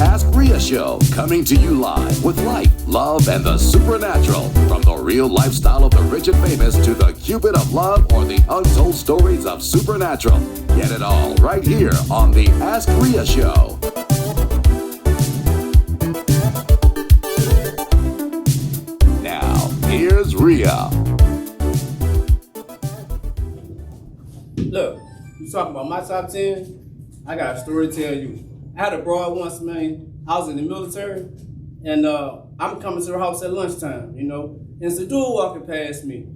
Ask RIA Show, coming to you live with life, love, and the supernatural. From the real lifestyle of the rich and famous to the Cupid of love or the untold stories of supernatural. Get it all right here on the Ask RIA Show. Now, here's RIA. Look, you talking about my top 10? I got a story to tell you. I had a broad once, man. I was in the military, and I'm coming to her house at lunchtime, and it's a dude walking past me,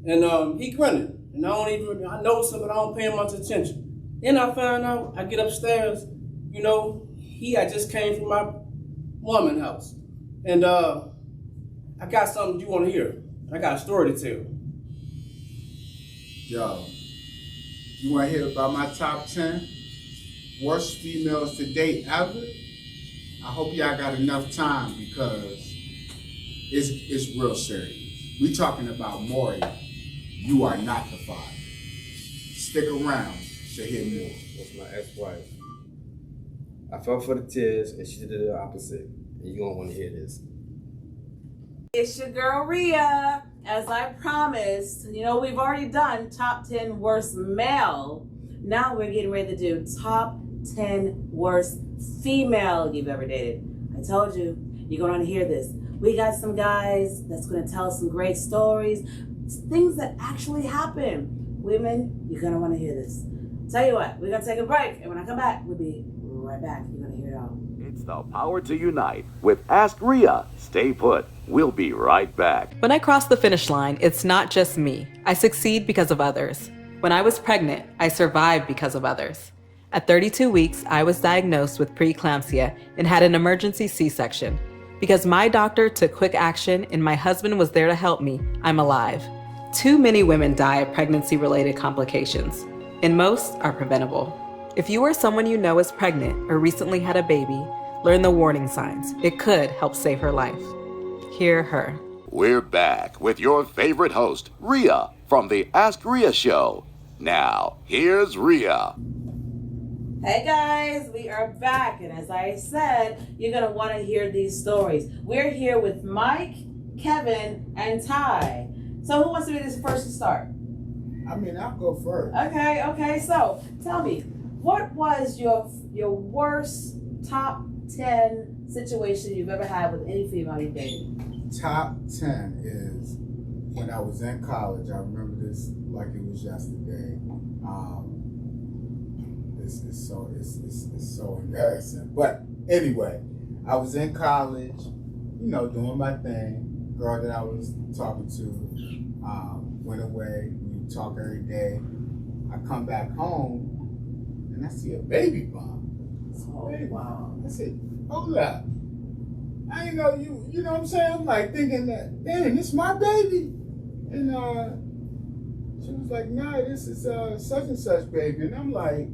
and he grinning, and I notice him, but I don't pay him much attention. Then I find out, I get upstairs, he had just came from my woman's house, and I got something you want to hear. I got a story to tell. Yo, you want to hear about my top 10 worst females to date ever? I hope y'all got enough time because it's real serious. We talking about Maury. You are not the father. Stick around to hear more. That's my ex-wife. I fell for the tears and she did the opposite. And you don't want to hear this. It's your girl RIA. As I promised, we've already done top 10 worst male. Now we're getting ready to do top 10 worst female you've ever dated. I told you, you're going to hear this. We got some guys that's going to tell us some great stories, things that actually happen. Women, you're going to want to hear this. Tell you what, we're going to take a break, and when I come back, we'll be right back. You're going to hear it all. It's the power to unite with Ask RIA. Stay put. We'll be right back. When I cross the finish line, it's not just me. I succeed because of others. When I was pregnant, I survived because of others. At 32 weeks, I was diagnosed with preeclampsia and had an emergency C-section. Because my doctor took quick action and my husband was there to help me, I'm alive. Too many women die of pregnancy-related complications, and most are preventable. If you or someone you know is pregnant or recently had a baby, learn the warning signs. It could help save her life. Hear her. We're back with your favorite host, RIA, from the Ask RIA Show. Now, here's RIA. Hey guys, we are back, and as I said, you're going to want to hear these stories. We're here with Mike, Kevin, and Ty. So who wants to be this first to start? I mean, I'll go first. Okay, so tell me, what was your worst top 10 situation you've ever had with any female you dated? Top 10 is when I was in college. I remember this like it was yesterday. It's so embarrassing. But anyway, I was in college, doing my thing. Girl that I was talking to went away. We would talk every day. I come back home and I see a baby bump. Wow. I said, hold up. I ain't know you know what I'm saying? I'm like thinking that, damn, this my baby. And she was like, nah, this is such and such baby. And I'm like,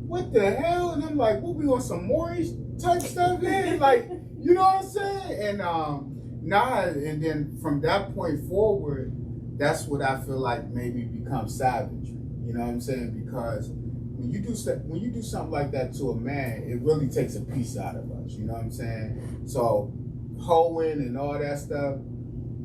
what the hell? And I'm like, what, we on some Maury type stuff here? Like, you know what I'm saying? And and then from that point forward, that's what I feel like made me become savagery. You know what I'm saying? Because when you do something like that to a man, it really takes a piece out of us. You know what I'm saying? So hoeing and all that stuff,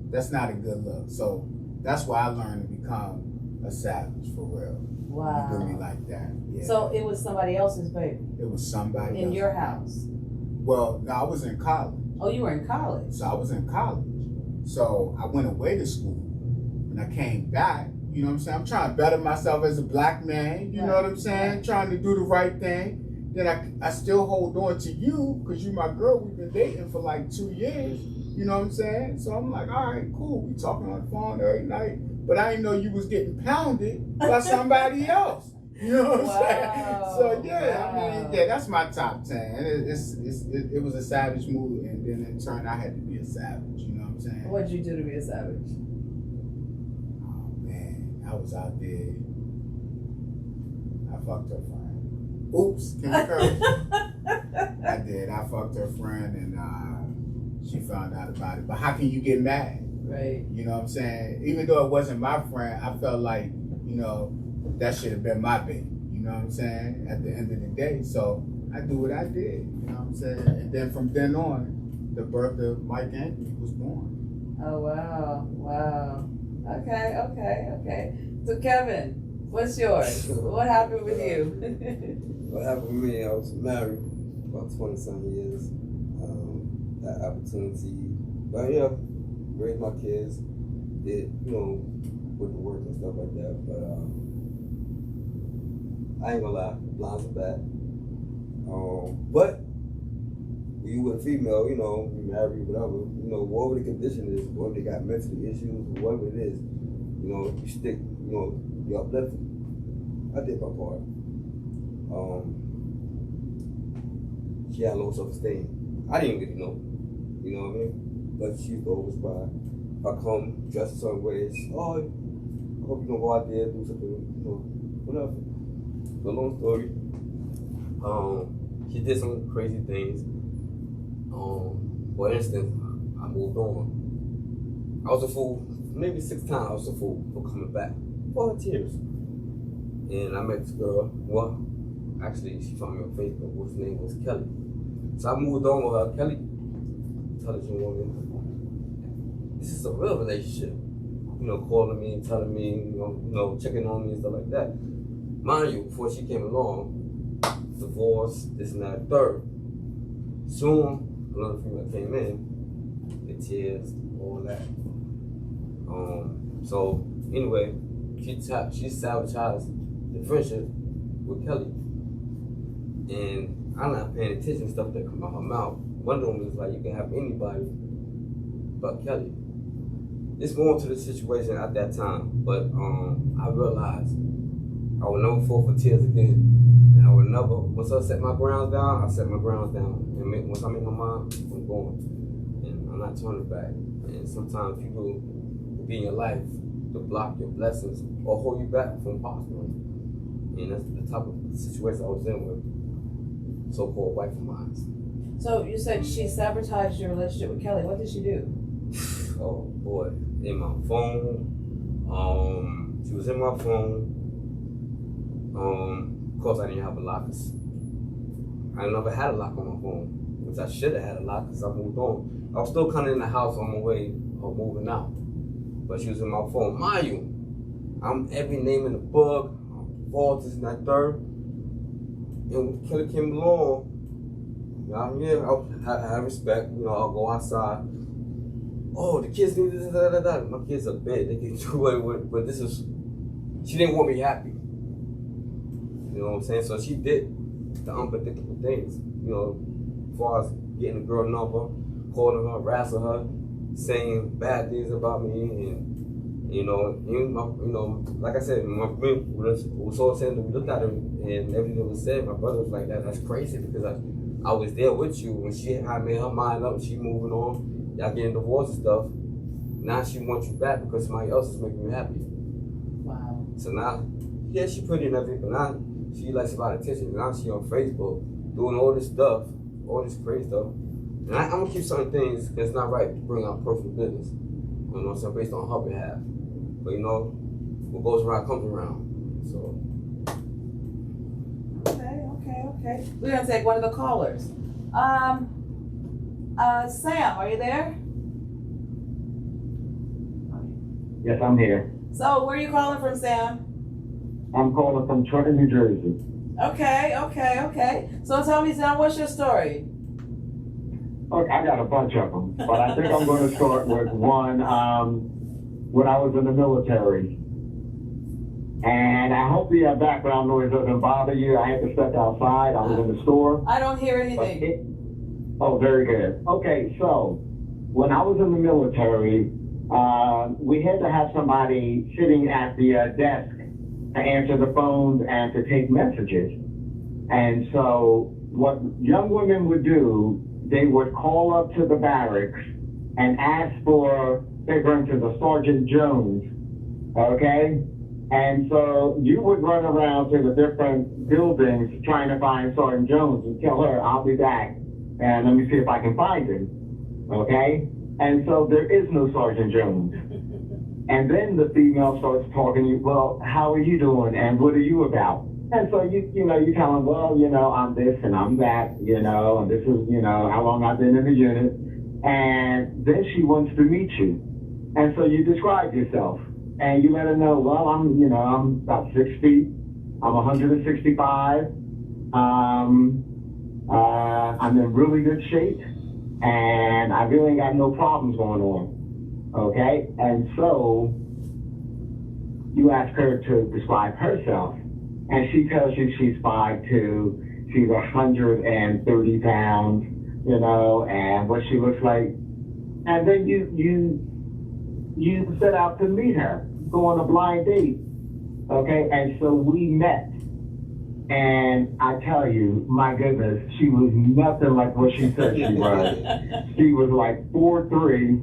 that's not a good look. So that's why I learned to become a savage for real. Wow. You do me like that. Yeah. So it was somebody else's baby? It was somebody in else. your house? Well, no, I was in college. Oh, you were in college? So I was in college. So I went away to school. When I came back, you know what I'm saying? I'm trying to better myself as a black man. You know what I'm saying? Trying to do the right thing. Then I still hold on to you because you my girl. We've been dating for like 2 years. You know what I'm saying? So I'm like, all right, cool. We talking on the phone every night. But I didn't know you was getting pounded by somebody else. You know what I'm saying? So yeah, I mean, that's my top 10. It was a savage move, and then in turn I had to be a savage. You know what I'm saying? What'd you do to be a savage? Oh man, I was out there. I fucked her friend. Oops, can we curse? I did. I fucked her friend, and she found out about it. But how can you get mad? Right. You know what I'm saying? Even though it wasn't my friend, I felt like, that should have been my baby. You know what I'm saying? At the end of the day. So I do what I did. You know what I'm saying? And then from then on, the birth of Mike Anthony was born. Oh, wow. Wow. Okay. So, Kevin, what's yours? What happened with you? What happened with me? I was married about 20-some years. That opportunity, but yeah, raised my kids. Did with the work and stuff like that. But I ain't gonna lie, blinds are bad. But when you with a female, you married, whatever, whatever the condition is, whether they got mental issues, whatever it is, you stick, you uplift them. I did my part. She had low self-esteem. I didn't really know, you know what I mean? But she used to always cry. If I come dressed in certain ways, oh, I hope you don't go out there and do something, whatever. But long story, she did some crazy things. For instance, I moved on. I was a fool, maybe 6 times I was a fool for coming back. Volunteers. And I met this girl, well, actually she found me on Facebook, whose name was Kelly. So I moved on with her. Kelly, intelligent woman. This is a real relationship. Calling me, telling me, checking on me and stuff like that. Mind you, before she came along, divorce, this and that, third. Soon, another female came in, the tears, all that. So anyway, she sabotaged the friendship with Kelly. And I'm not paying attention to stuff that come out her mouth. One of them was like, you can have anybody but Kelly. It's more to the situation at that time, but I realized I would never fall for tears again. And I would never, once I set my grounds down, I set my grounds down. And once I make my mind, I'm going. And I'm not turning back. And sometimes people will be in your life to block your blessings or hold you back from prospering. And that's the type of situation I was in with so-called wife of mine. So you said she sabotaged your relationship with Kelly. What did she do? Oh boy, in my phone. She was in my phone. Of course, I didn't have a lock. I never had a lock on my phone, which I should have had a lock because I moved on. I was still kind of in the house on my way of moving out, but she was in my phone. Mind you, I'm every name in the book, all this and that third. And when Kelly came along, I have respect. I'll go outside. Oh, the kids need this, da. My kids are bad. They can do whatever, but she didn't want me happy. You know what I'm saying? So she did the unpredictable things. As far as getting the girl number, calling her, harassing her, saying bad things about me, and like I said, my friend was all saying that we looked at her and everything that was said. My brother was like, that's crazy because I was there with you when she had made her mind up. She moving on. Y'all getting divorced and stuff. Now she wants you back because somebody else is making you happy. Wow. So now, yeah, she pretty and everything, but now she likes a lot of attention. Now she on Facebook doing all this stuff, all this crazy stuff. And I'm gonna keep certain things because it's not right to bring out personal business. You know what I'm saying? Based on her behalf. But what goes around comes around. So. Okay. We're gonna take one of the callers. Sam, are you there? Yes, I'm here. So, where are you calling from, Sam? I'm calling from Trenton, New Jersey. Okay. So tell me, Sam, what's your story? Okay, I got a bunch of them, but I think I'm going to start with one. When I was in the military, and I hope the background noise doesn't bother you. I had to step outside. I was in the store. I don't hear anything. Oh, very good. Okay, so when I was in the military, we had to have somebody sitting at the desk to answer the phones and to take messages. And so what young women would do, they would call up to the barracks and ask for, they're going to the Sergeant Jones, okay? And so you would run around to the different buildings trying to find Sergeant Jones and tell her, I'll be back. And let me see if I can find him, okay? And so there is no Sergeant Jones. And then the female starts talking to you, well, how are you doing? And what are you about? And so you tell them, well, I'm this and I'm that, and this is, how long I've been in the unit. And then she wants to meet you. And so you describe yourself and you let her know, well, I'm about 6 feet. I'm 165. I'm in really good shape and I really ain't got no problems going on. Okay. And so you ask her to describe herself. And she tells you she's 5'2", she's 130 pounds, and what she looks like. And then you set out to meet her, go on a blind date, okay? And so we met. And I tell you, my goodness, she was nothing like what she said she was. She was like 4'3",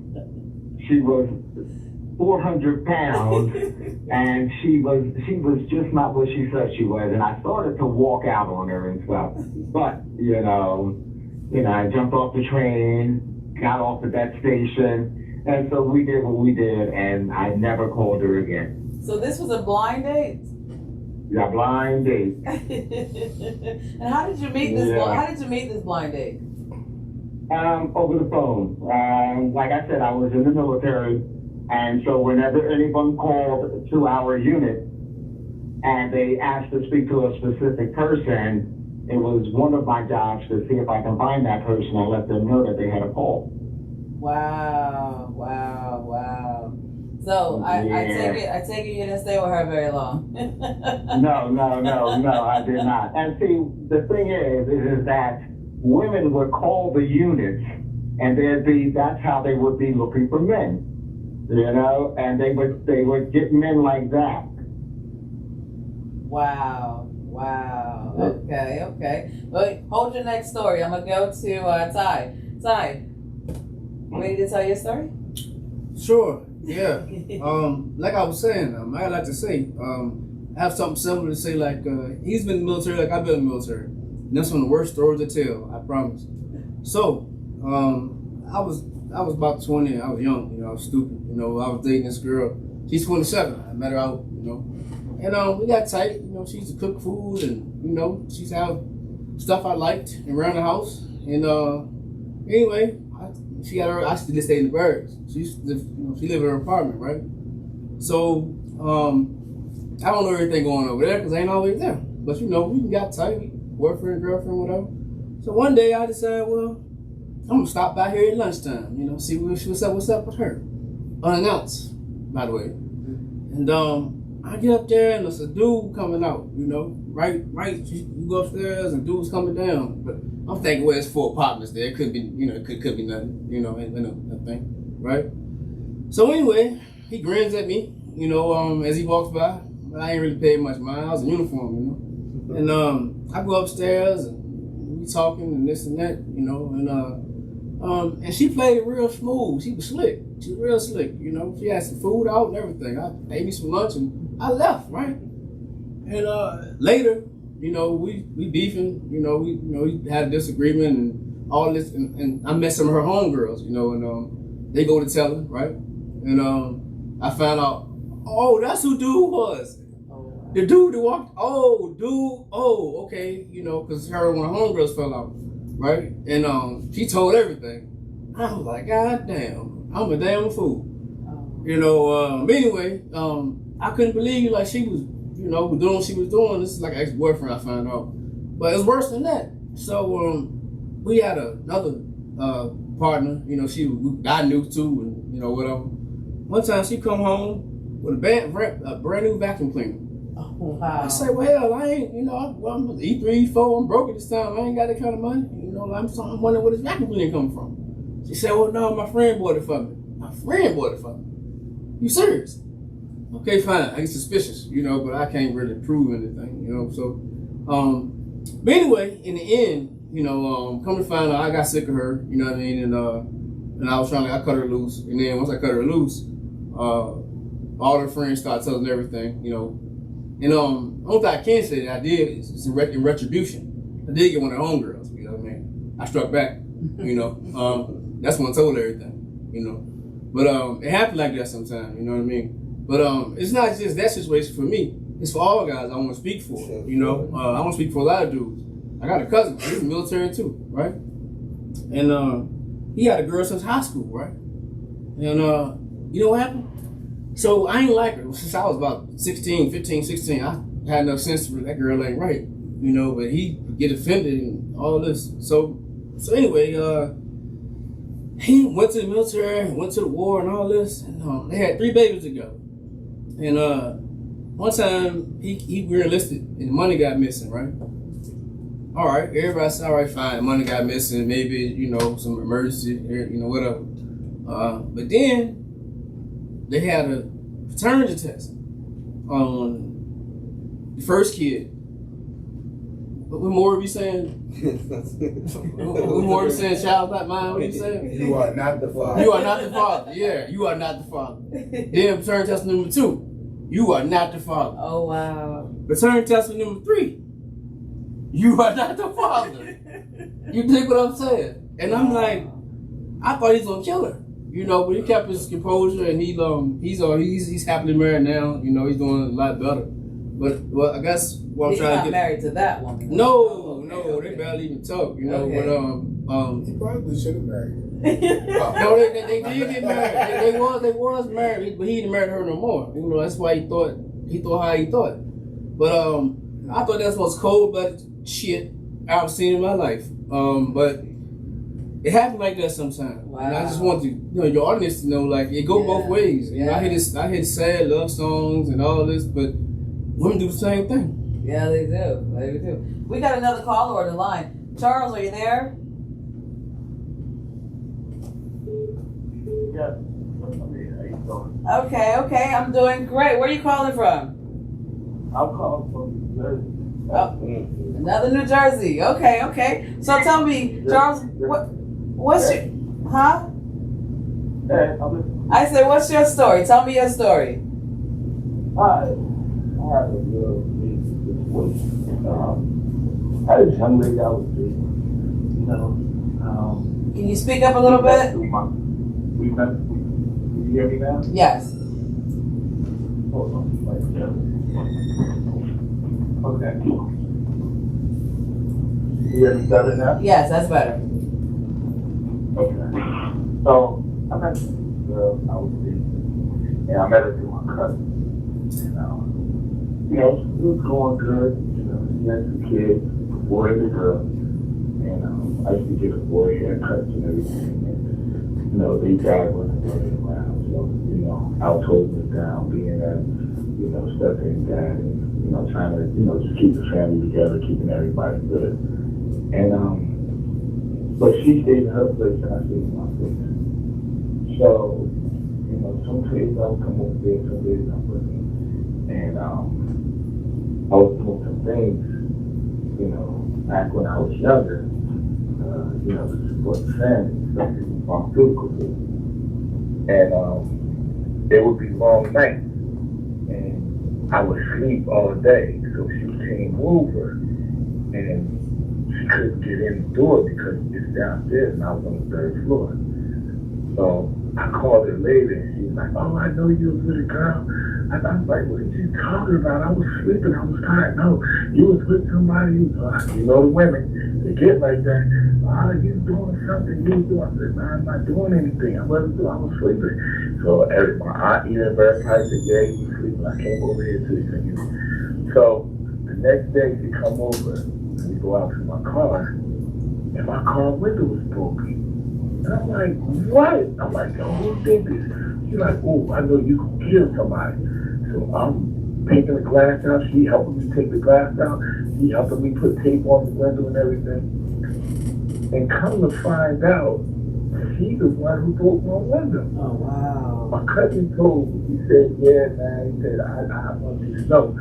she was 400 pounds, and she was just not what she said she was. And I started to walk out on her and stuff. But I jumped off the train, got off at that station, and so we did what we did, and I never called her again. So this was a blind date? Yeah, blind date. And how did you meet this? Yeah. How did you meet this blind date? Over the phone. Like I said, I was in the military. And so whenever anyone called to our unit and they asked to speak to a specific person, it was one of my jobs to see if I can find that person and let them know that they had a call. Wow. So I take it you didn't stay with her very long. No, I did not. And see, the thing is that women would call the units and that's how they would be looking for men. And they would get men like that. Wow. Okay. Well, hold your next story. I'm gonna go to Ty. Ty, ready to tell your story? Sure. Yeah. Like I was saying, I like to say, I have something similar to say. Like he's been in the military, like I've been in the military. And that's one of the worst stories to tell. I promise. So, I was about 20. I was young. I was stupid. I was dating this girl. She's 27. I met her out. And we got tight. She used to cook food, and she used to have stuff I liked around the house. And anyway, she got her. I used to stay in the barracks. She used to live, she lived in her apartment, right? So I don't know everything going over there because I ain't always there. But we got tight, boyfriend, girlfriend, whatever. So one day I decided, well, I'm gonna stop by here at lunchtime, see what's up with her. Unannounced, by the way. And I get up there and there's a dude coming out, right, you go upstairs and dude's coming down. But I'm thinking, well, it's 4 apartments there. It could be, it could be nothing, ain't nothing, right? So anyway, he grins at me, as he walks by. But I ain't really paid much mind. I was in uniform, And I go upstairs and we talking and this and that, and she played it real smooth. She was slick. She was real slick, She had some food out and everything. I ate me some lunch and I left, right? And later, we beefing, we had a disagreement and all this, and I met some of her homegirls, and they go to tell her, right? And I found out, oh, that's who dude was. The dude that walked, okay, because her and one of her homegirls fell out, right? And she told everything. I was like, God damn, I'm a damn fool. Anyway, I couldn't believe like she was, doing what she was doing. This is like an ex-boyfriend I found out. But it's worse than that. So we had another partner, I knew too, and whatever. One time she come home with a brand new vacuum cleaner. Oh, wow. I say, well, hell, I ain't, I'm E3, E4, I'm broke at this time. I ain't got that kind of money. I'm wondering where this vacuum cleaner come from. She said, well, no, my friend bought it for me. My friend bought it for me. You serious? Okay, fine. I get suspicious, but I can't really prove anything, So, but anyway, in the end, come to find out, I got sick of her, you know what I mean? And I was I cut her loose. And then once I cut her loose, all her friends started telling everything, And only thing I can say that I did is in retribution. I did get one of the homegirls, what I mean? I struck back, That's when I told everything, But it happened like that sometimes, you know what I mean? But it's not just that situation for me. it's for all guys. I want to speak for. You know, I want to speak for a lot of dudes. I got a cousin. He's in the military too, right? And he had a girl since high school, right? And you know what happened? So I ain't like her since I was about 15, 16. I had enough sense to that girl ain't right, you know. But he get offended and all this. So anyway, he went to the military, went to the war and all this. And they had 3 babies together. And one time he re-enlisted and the money got missing, right? All right, everybody said, all right, fine, money got missing, maybe, you know, some emergency, you know, whatever. But then they had a paternity test on the first kid. What more are we saying? What more are we saying? Child's not mine. What are you saying? You are not the father. You are not the father. Yeah, you are not the father. Then paternity test number 2. You are not the father. Oh, wow. Paternity test number 3. You are not the father. You dig what I'm saying? And I'm like, I thought he was gonna kill her. You know, but he kept his composure, and he's happily married now. You know, he's doing a lot better. But I guess what I'm He's trying not to get. married to that woman. No, they barely even talk. You know, Okay. He probably should have married her. no, they did get married. They was married, but he didn't marry her no more. You know, that's why he thought how he thought. But I thought that's most cold-blooded shit I've seen in my life. But it happened like that sometimes. Wow. And I just want to, your audience to know, like, it go both ways. You know, I hear sad love songs and all this, but women do the same thing. Yeah, they do. They do. We got another caller on the line. Charles, are you there? Yes. How you doing? Okay. I'm doing great. Where are you calling from? I'm calling from New Jersey. Oh, another New Jersey. Okay. So tell me, Charles, what's your, huh? Hey, I said, what's your story? Tell me your story. I had a real situation. I had a young lady I was dating. Can you speak up a little bit? Can you hear me now? Yes. Hold on. Like, okay. You hear me better now? Yes, that's better. Okay. So I met this girl I was dating, and I met her through my cousin. And it was going good. She had 2 kids, a boy and a girl. And I used to get a boy haircuts and everything. And they drive running around. So household was down, being a step-in dad, and trying to just keep the family together, keeping everybody good. And but she stayed in her place and I stayed in my place. So, some days I would come over there, some days I wouldn't. And I was doing some things, back when I was younger, to support the family, especially with pharmaceutical business. And it would be long nights, and I would sleep all day. So she came over, and she couldn't get in the door because it's downstairs, and I was on the 3rd floor. So I called her later, and she was like, "Oh, I know you was with a girl." And I was like, "What are you talking about? I was sleeping, I was tired." "No, you was with somebody." The women, they get like that. You doing something, you doing." I said, "No, I'm not doing anything. I wasn't doing, I was sleeping." So my aunt even verified that, "Yeah, you was sleeping. I came over here to you." So the next day she come over, and we go out to my car, and my car window was broken. And I'm like, "What?" I'm like, "Yo, who did this?" She's like, "Oh, I know you can kill somebody." So I'm taking the glass out. She helping me take the glass out. She helping me put tape on the window and everything. And come to find out, she's the one who broke my window. Oh, wow. My cousin told me, he said, "Yeah, man," he said, I want you to know,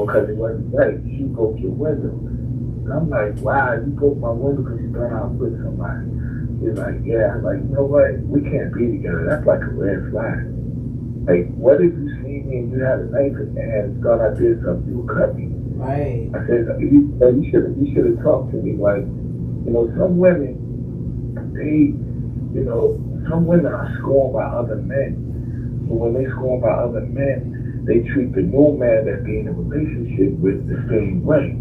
because it wasn't right. She broke your window. And I'm like, "Wow, you broke my window because you thought I was with somebody." He's like, "Yeah." I'm like, "You know what? We can't be together. That's like a red flag. Like, what if you see me and you had a knife in your hand and thought I did something, you would cut me?" Right. I said, you should have talked to me. Like, some women, some women are scorned by other men. But when they scorned by other men, they treat the new man that they're in a relationship with the same way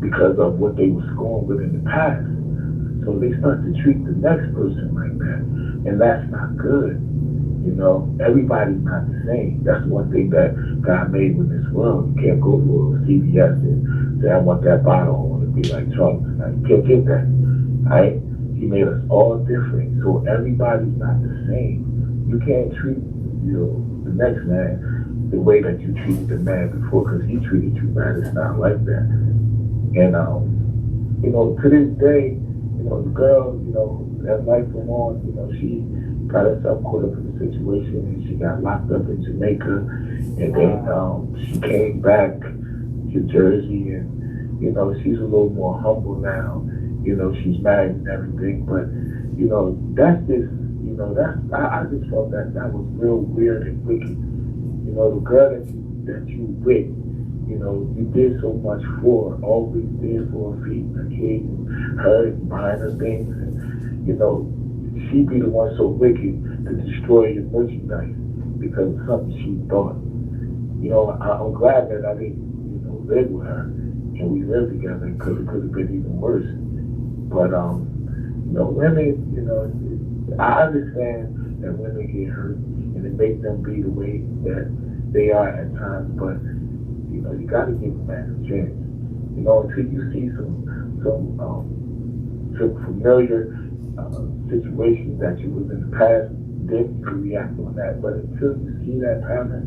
because of what they were scorned with in the past. So they start to treat the next person like that, and that's not good. You know, everybody's not the same. That's one thing that God made with this world. You can't go to a CVS and say, I want that bottle, I want to be like Charles. You can't get that, right? He made us all different, so everybody's not the same. You can't treat, the next man the way that you treated the man before, because he treated you bad. It's not like that. And to this day, the girl, as life went on, she got herself caught up in the situation, and she got locked up in Jamaica, and then she came back to Jersey, and she's a little more humble now. She's married and everything, but that's just, I just felt that was real weird and wicked. The girl that you with, you did so much for, always there for her, feeding her kids, and her, and buying her things, and she be the one so wicked to destroy your merchandise because of something she thought. I'm glad that I didn't, live with her and we lived together, because it could have been even worse. But women, I understand that women get hurt and it makes them be the way that they are at times, but you got to give a man a chance. Until you see some familiar situations that you was in the past, then you can react on that. But until you see that pattern,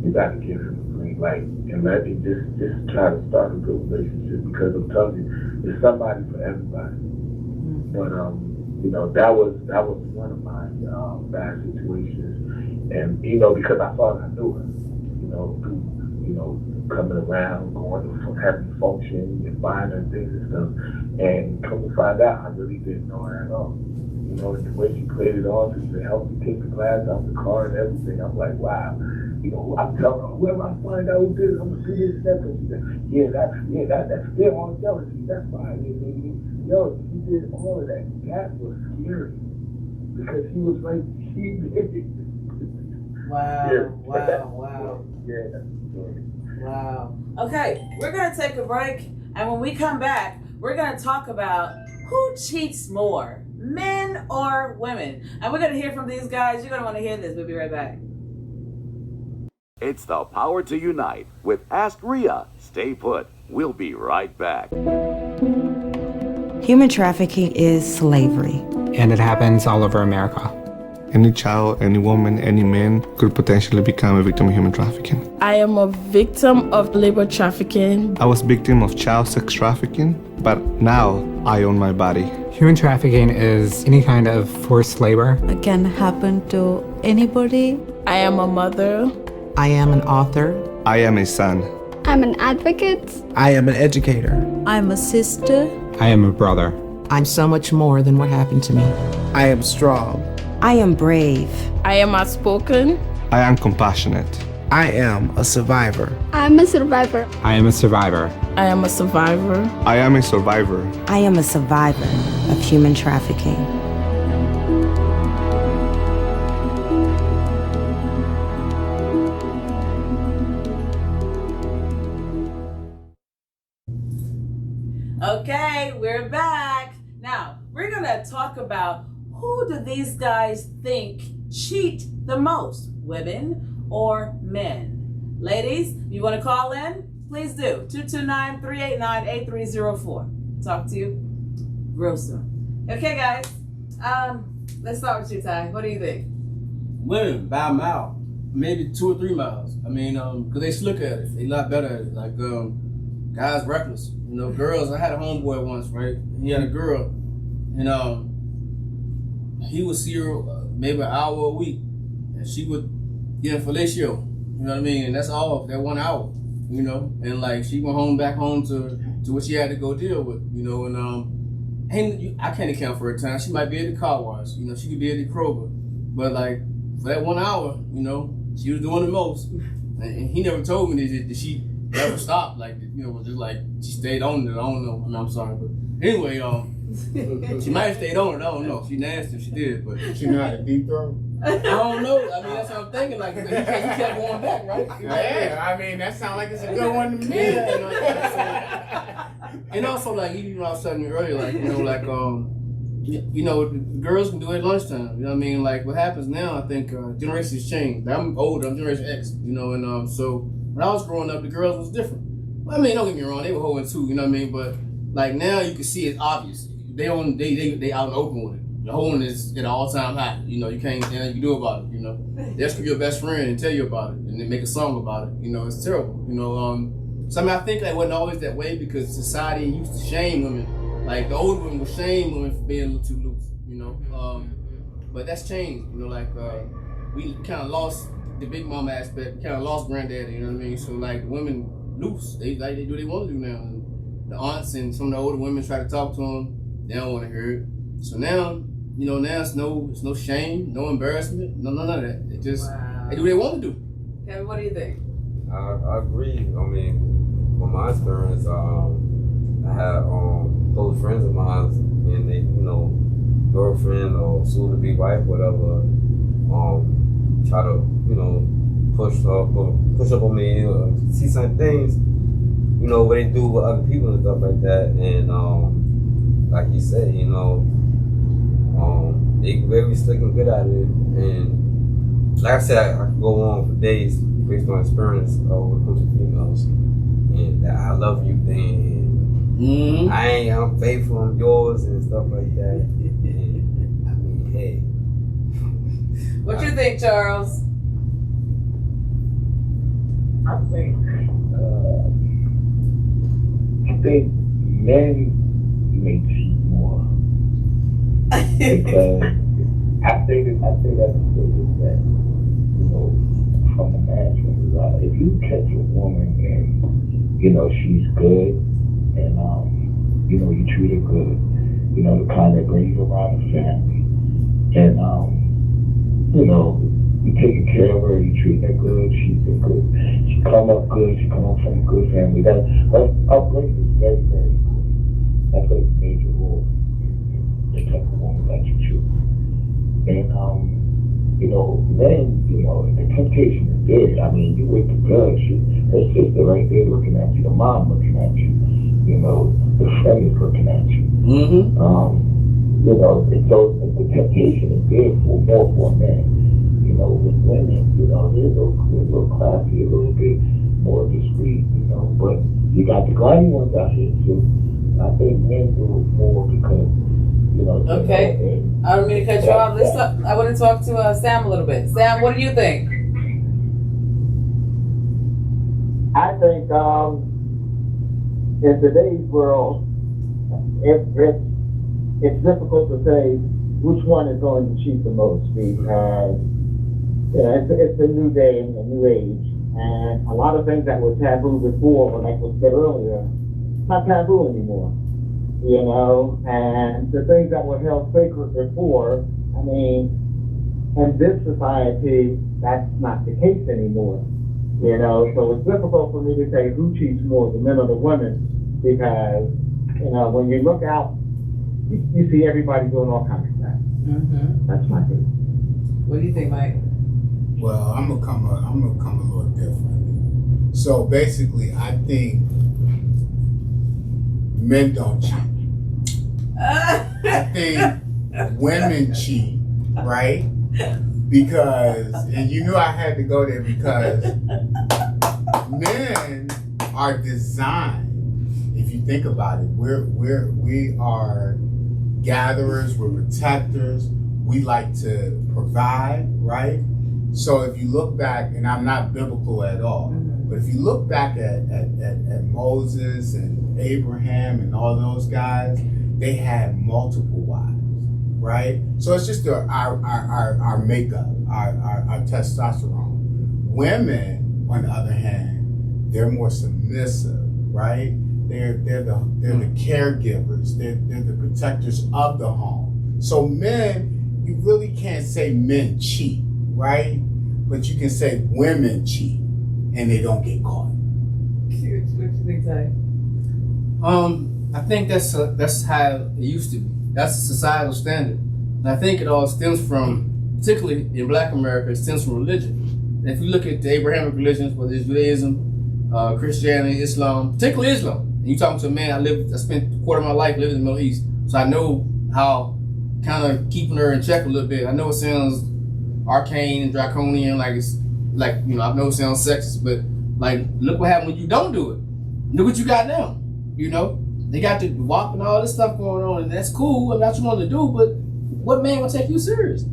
you got to give him a green light and let him just try to start a good relationship, because I'm telling you, there's somebody for everybody. But that was one of my bad situations, and because I thought I knew her, through coming around, going to having functions and buying her things and stuff, and come to find out, I really didn't know her at all. The way she played it off, to help me take the glass out the car and everything, I'm like, wow. I'm telling her, whoever I find out who did it, I'm gonna do this and that. And she said, that's still on jealousy. That's fine. She did all of that. That was scary because he was right. She did it. Wow. Yeah, that's the story. Wow. Okay, we're gonna take a break, and when we come back, we're gonna talk about who cheats more, men or women. And we're gonna hear from these guys. You're gonna want to hear this. We'll be right back. It's the power to unite with Ask RIA. Stay put. We'll be right back. Human trafficking is slavery. And it happens all over America. Any child, any woman, any man could potentially become a victim of human trafficking. I am a victim of labor trafficking. I was a victim of child sex trafficking, but now I own my body. Human trafficking is any kind of forced labor. It can happen to anybody. I am a mother. I am an author. I am a son. I'm an advocate. I am an educator. I'm a sister. I am a brother. I'm so much more than what happened to me. I am strong. I am brave. I am outspoken. I am compassionate. I am a survivor. I'm a survivor. I am a survivor. I am a survivor. I am a survivor. I am a survivor of human trafficking. Okay, we're back. Now, we're going to talk about who do these guys think cheat the most, women or men? Ladies, you want to call in? Please do. 229-389-8304. Talk to you real soon. Okay, guys. Let's start with you, Ty. What do you think? Women by a mile, maybe 2 or 3 miles. I mean, because they slick at it. They a lot better at it. Like, guys reckless. Girls, I had a homeboy once, right? He had a girl, and he would see her maybe an hour a week, and she would get fellatio. You know what I mean? And that's all, that 1 hour, and like she went back home to what she had to go deal with, and I can't account for her time. She might be at the car wash, she could be at the Kroger, but like for that 1 hour, she was doing the most, and he never told me that she never stopped, like, was just like she stayed on it. I don't know. I'm sorry, but anyway, She might have stayed on it. I don't know. She nasty if she did, but She know how to deep throw? I don't know. I mean, that's what I'm thinking. Like, you kept going back, right? Yeah, I mean, that sounds like it's a good one to me. Yeah, you know, and also, like, you know, I was telling you earlier, like, you know, like, you know, the girls can do it at lunchtime. You know what I mean? Like, what happens now, I think, generations change. I'm older. I'm Generation X, you know, and so when I was growing up, the girls was different. I mean, don't get me wrong, they were hoeing too, you know what I mean? But, like, now you can see it obvious. They out in the open with it. The hoeing is at an all-time high. You know, you can't, nothing you can do about it, you know. They'll screw your best friend and tell you about it and then make a song about it. You know, it's terrible, you know. So, I mean, I think that wasn't always that way because society used to shame women. Like, the older women would shame women for being a little too loose, you know. But that's changed, you know, like, we kind of lost the big mama aspect. We kind of lost granddaddy, you know what I mean? So, like, women loose. They do what they want to do now. And the aunts and some of the older women try to talk to them. They don't want to hear it. So now, you know, now it's no shame, no embarrassment, none of that. They just, they do what they want to do. Kevin, what do you think? I agree. I mean, from my experience, I had close friends of mine, and they, you know, girlfriend or soon-to-be wife, whatever, try to, you know, push up on me or see some things, you know, what they do with other people and stuff like that, and like you said, you know, they very slick and good at it, and like I said, I could go on for days based on experience when it comes to females, and that I love you thing. I'm faithful, I'm yours, and stuff like that. And, I mean, hey. What you think, Charles? I think men may cheat more because I think that's the thing that, you know, from the management, if you catch a woman and, you know, she's good and, you know, you treat her good, you know, the kind that brings you around the family and, you know, you taking care of her, you treat her good, she's been good, she come up good, she come up from a good family. That her upbringing is very, very important. That plays a major role in the type of woman that you choose. And you know, then, you know, the temptation is there. I mean, you with the girl, her sister right there looking at you, the mom looking at you, you know, the friend is looking at you. You know, and so the temptation is there more for men. You know, with women, you know, they're a little classy, a little bit more discreet, you know, but you got the grimy ones out here too. I think men do it more because, you know. Okay, I don't mean to cut you off. I want to talk to Sam a little bit. Sam, what do you think? I think in today's world, it's difficult to say which one is going to cheat the most because it's a new day and a new age, and a lot of things that were taboo before, like was said earlier, not taboo anymore. You know, and the things that were held sacred before, I mean, in this society, that's not the case anymore. You know, so it's difficult for me to say who cheats more, the men or the women, because, you know, when you look out, you see everybody doing all kinds of stuff. That's my take. What do you think, Mike? Well, I'm gonna come a little different. So basically, I think men don't cheat. I think women cheat, right? Because, and you knew I had to go there because men are designed, if you think about it, we are gatherers, we're protectors, we like to provide, right? So if you look back, and I'm not biblical at all, but if you look back at Moses and Abraham and all those guys, they had multiple wives, right? So it's just our makeup, our testosterone. Women, on the other hand, they're more submissive, right? They're the caregivers. They're the protectors of the home. So men, you really can't say men cheat, right? But you can say women cheat, and they don't get caught. What you think, Ty? I think that's how it used to be. That's a societal standard. And I think it all stems from, particularly in Black America, it stems from religion. If you look at the Abrahamic religions, whether it's Judaism, Christianity, Islam, particularly Islam, and you talking to a man, I spent a quarter of my life living in the Middle East, so I know how kind of keeping her in check a little bit. I know it sounds arcane and draconian, like it's like, you know, I know it sounds sexist, but like, look what happened when you don't do it. Look what you got now. You know, they got the WAP and all this stuff going on, and that's cool. And that's what you want to do, but what man will take you serious?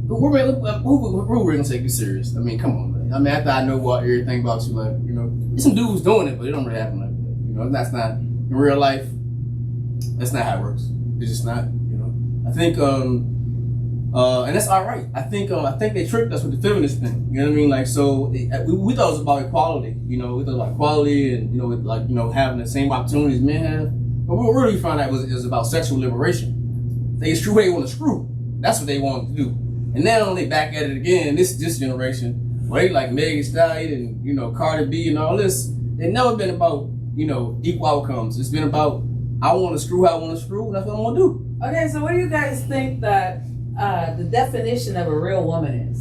Who really gonna take you serious? I mean, come on, man. I mean, after I know everything about you, like, you know, there's some dudes doing it, but it don't really happen like that. You know, that's not in real life. That's not how it works. It's just not. You know, I think, and that's all right. I think they tricked us with the feminist thing. You know what I mean? Like, so we thought it was about equality. You know, we thought about equality and, you know, like, you know, having the same opportunities men have. But what we really found out was about sexual liberation. They screw who they want to screw. That's what they wanted to do. And now they back at it again. This generation, where they like Megan Thee Stallion and, you know, Cardi B and all this. It's never been about, you know, equal outcomes. It's been about, I want to screw how I want to screw, and that's what I want to do. Okay, so what do you guys think that the definition of a real woman is?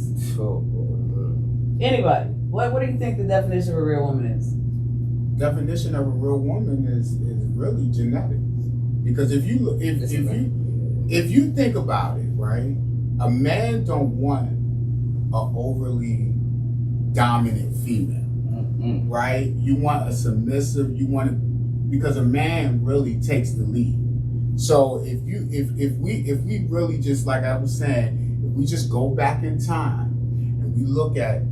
Anybody? What do you think the definition of a real woman is? Definition of a real woman is really genetics. Because if you think about it, right, a man don't want an overly dominant female, right? You want a submissive. Because a man really takes the lead. So if we really just, like I was saying, if we just go back in time and we look at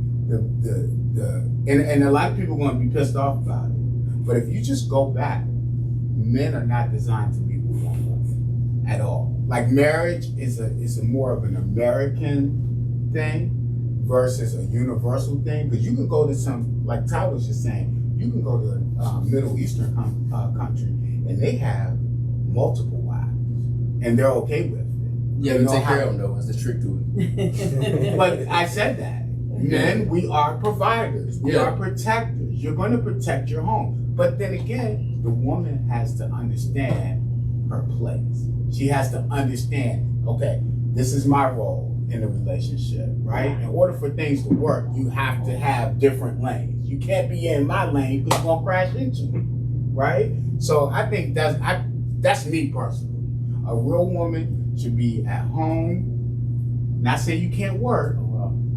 and a lot of people are going to be pissed off about it, but if you just go back, men are not designed to be with one at all. Like, marriage is a more of an American thing versus a universal thing. Because you can go to some, like Ty was just saying, you can go to a Middle Eastern country and they have multiple wives and they're okay with it. Yeah, we take care of them though. That's the trick to it. But I said that. Men, we are providers. We are protectors. You're going to protect your home. But then again, the woman has to understand her place. She has to understand, okay, this is my role in a relationship, right? In order for things to work, you have to have different lanes. You can't be in my lane because you're going to crash into me, right? So I think that's me personally. A real woman should be at home. Not saying you can't work.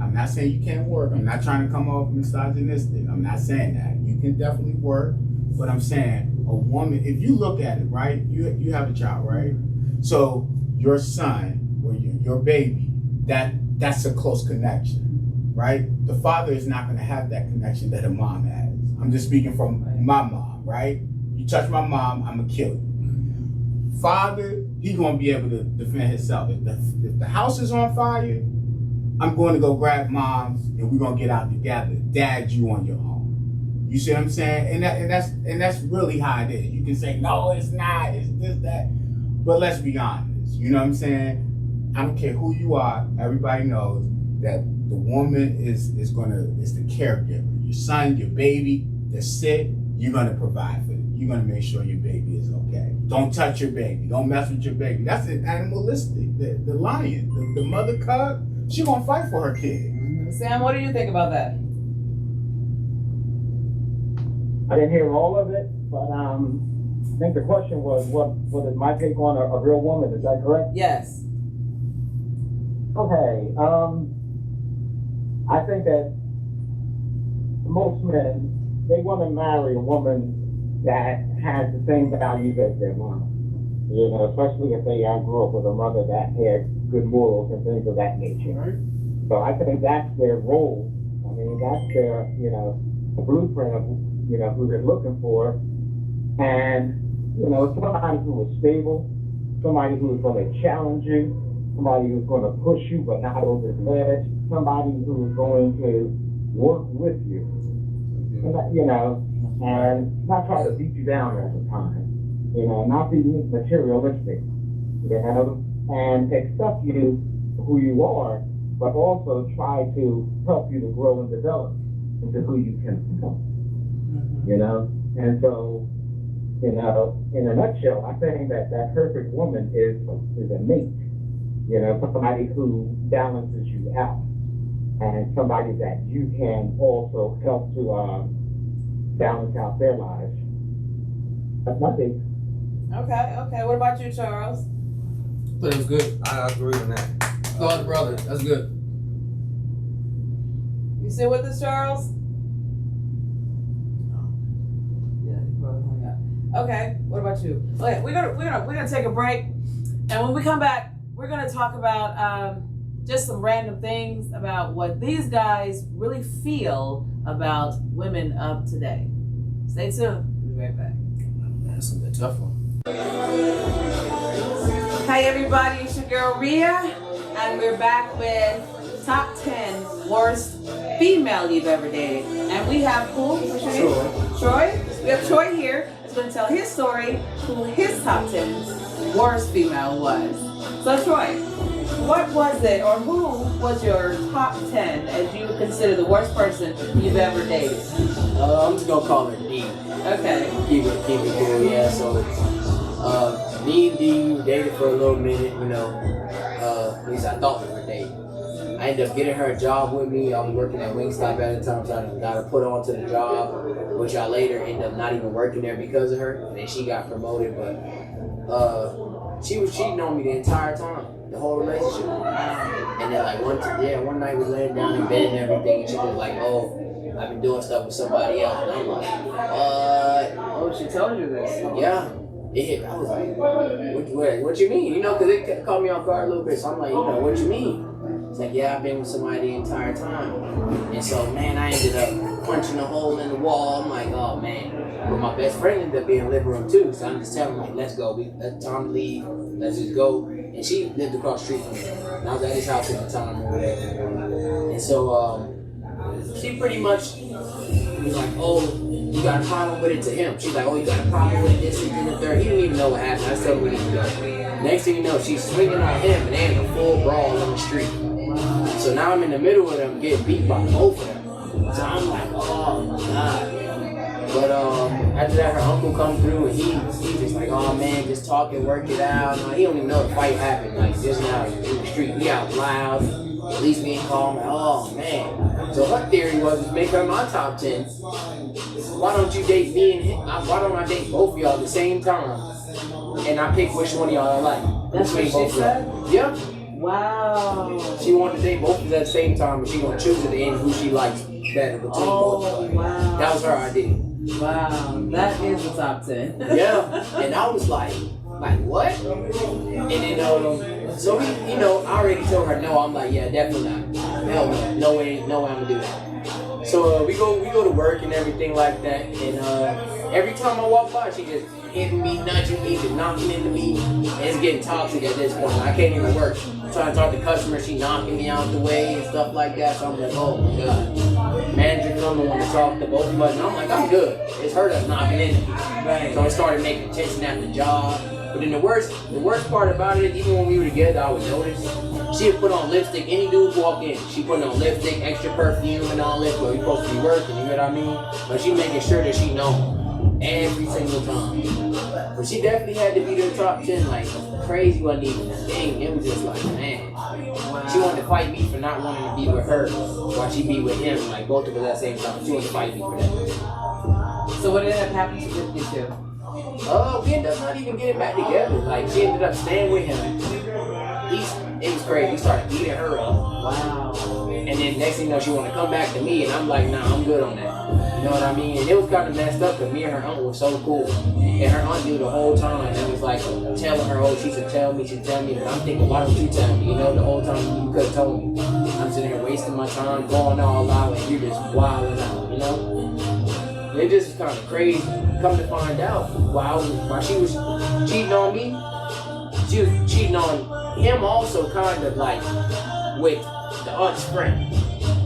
I'm not saying you can't work. I'm not trying to come off misogynistic. I'm not saying that. You can definitely work. But I'm saying a woman, if you look at it, right, you have a child, right? So your son or your baby, that's a close connection, right? The father is not going to have that connection that a mom has. I'm just speaking from my mom, right? You touch my mom, I'm going to kill you. Father, he's going to be able to defend himself. If the house is on fire, I'm going to go grab moms and we're going to get out together. Dad, you on your own. You see what I'm saying? And that's really how it is. You can say, no, it's not, it's this, that. But let's be honest. You know what I'm saying? I don't care who you are. Everybody knows that the woman is the caregiver. Your son, your baby, they're sick. You're going to provide for them. You're going to make sure your baby is okay. Don't touch your baby. Don't mess with your baby. That's animalistic. The lion, the mother cub, she going to fight for her kid. Sam, what do you think about that? I didn't hear all of it, but I think the question was, what is my take on a real woman? Is that correct? Yes. Okay. I think that most men, they want to marry a woman that has the same values as their mom. You know, especially if they grew up with a mother that had good morals and things of that nature. Right. So I think that's their role. I mean, that's their, blueprint of, who they're looking for. And, somebody who is stable, somebody who is going to challenge you, somebody who's going to push you but not over the edge, somebody who is going to work with you, and not try to beat you down all the time, not be materialistic, and accept you who you are, but also try to help you to grow and develop into who you can become, And so You know, in a nutshell, I think that that perfect woman is a mate. You know, somebody who balances you out, and somebody that you can also help to balance out their lives. That's my thing. Okay. What about you, Charles? But it was good. I agree on that. God, brother, that's good. You still with us, Charles? Yeah, he probably hung up. Okay, what about you? Okay, we're gonna take a break, and when we come back, we're gonna talk about just some random things about what these guys really feel about women of today. Stay tuned. We'll be right back. That's a tough one. Hi everybody, it's your girl Ria, and we're back with top 10 worst female you've ever dated. And we have who? What's your name? Troy. We have Troy here. He's going to tell his story, who his top 10 worst female was. So Troy, what was it, or who was your top 10 as you would consider the worst person you've ever dated? I'm just gonna call her D. Okay. Keep it cool, yeah. So, me and D, we dated for a little minute, you know. At least I thought we were dating. I ended up getting her a job with me. I was working at Wingstop at the time, so I got her put onto the job, which I later ended up not even working there because of her. And then she got promoted, but she was cheating on me the entire time, the whole relationship. And then like one night we laying down in bed and everything, and she was like, "Oh, I've been doing stuff with somebody else." And I'm like, "What?" Oh, she told you this? Yeah. It hit. I was like, what you mean? You know, because it caught me off guard a little bit. So I'm like, you know, what you mean? It's like, yeah, I've been with somebody the entire time. And so, man, I ended up punching a hole in the wall. I'm like, oh, man. But my best friend ended up being in the living room, too. So I'm just telling her, like, let's go. It's time to leave. Let's just go. And she lived across the street from me. And I was at his house at the time or whatever. And so, she pretty much was like, oh, you got a problem with it to him. She's like, oh, you got a problem with this and the third. He didn't even know what happened. I said, we need to go. Next thing you know, she's swinging on him and they in a full brawl on the street. So now I'm in the middle of them getting beat by both of them. So I'm like, oh my God. But after that, her uncle come through and he's just like, oh man, just talk and work it out. No, he don't even know the fight happened. Like just now in the street, he out loud. At least being calm. Like, oh man. So her theory was to make her my top 10. Why don't you date me and him? Why don't I date both of y'all at the same time? And I pick which one of y'all I like. That's what she said? Yeah. Wow. She wanted to date both of us at the same time, but she gonna choose at the end who she likes better between both of us. Wow. That was her idea. Wow. That is the top 10. Yeah. And I was like what? And then so we, you know, I already told her no. I'm like, yeah, definitely not. Hell no. No way I'm gonna do that. So we go to work and everything like that, and every time I walk by, she just hitting me, nudging me, just knocking into me, and it's getting toxic at this point. I can't even work. I'm trying to talk to customers, she knocking me out the way and stuff like that. So I'm like, oh my God. Manager come and want to talk to both of us, and I'm like, I'm good. It's her that's knocking into me. Right. So I started making attention at the job. But then the worst part about it, even when we were together, I would notice she would put on lipstick. Any dude walk in, she put on lipstick, extra perfume, and all this. But we supposed to be working, you know what I mean? But she making sure that she know every single time. But she definitely had to be the top 10. Like crazy wasn't even a thing. It was just like, man, she wanted to fight me for not wanting to be with her while she be with him. Like both of us at the same time. She wanted to fight me for that. So what ended up happening to you two? We ended up not even getting back together. Like she ended up staying with him. It was crazy. He started beating her up. Wow. And then next thing you know, she wanted to come back to me, and I'm like, nah, I'm good on that. You know what I mean? And it was kind of messed up because me and her aunt were so cool. And her aunt knew the whole time. And it was like telling her, oh, she should tell me. But I'm thinking, why don't you tell me? You know, the whole time you could have told me. I'm sitting here wasting my time, going all out, and you're just wilding out, you know? It just was kind of crazy. Come to find out, while she was cheating on me, she was cheating on him also, kind of like with the aunt's friend.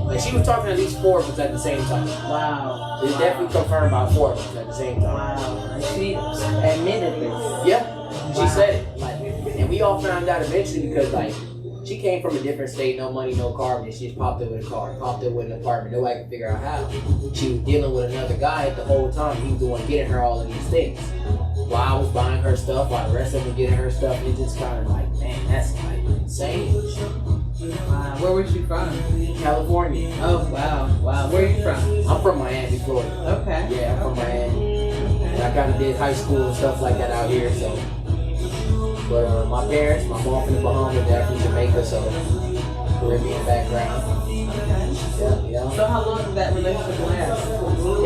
Like she was talking to at least 4 of us at the same time. Wow. It's definitely confirmed by 4 of us at the same time. Wow. And she admitted this. Yeah, she said it. Like, and we all found out eventually because like She came from a different state, no money, no car, and she just popped up with a car, popped up with an apartment. Nobody could figure out how. She was dealing with another guy the whole time. He was the one getting her all of these things. While I was buying her stuff, while the rest of them getting her stuff, it just kind of like, man, that's like insane. Wow. Where was she from? California. Oh, wow. Wow. Where are you from? I'm from Miami, Florida. Okay. Yeah, I'm from Miami. And I kind of did high school and stuff like that out here, so. But my parents, my mom from the Bahamas, they're from Jamaica, so Caribbean background. Okay. Yeah. So how long did that relationship last?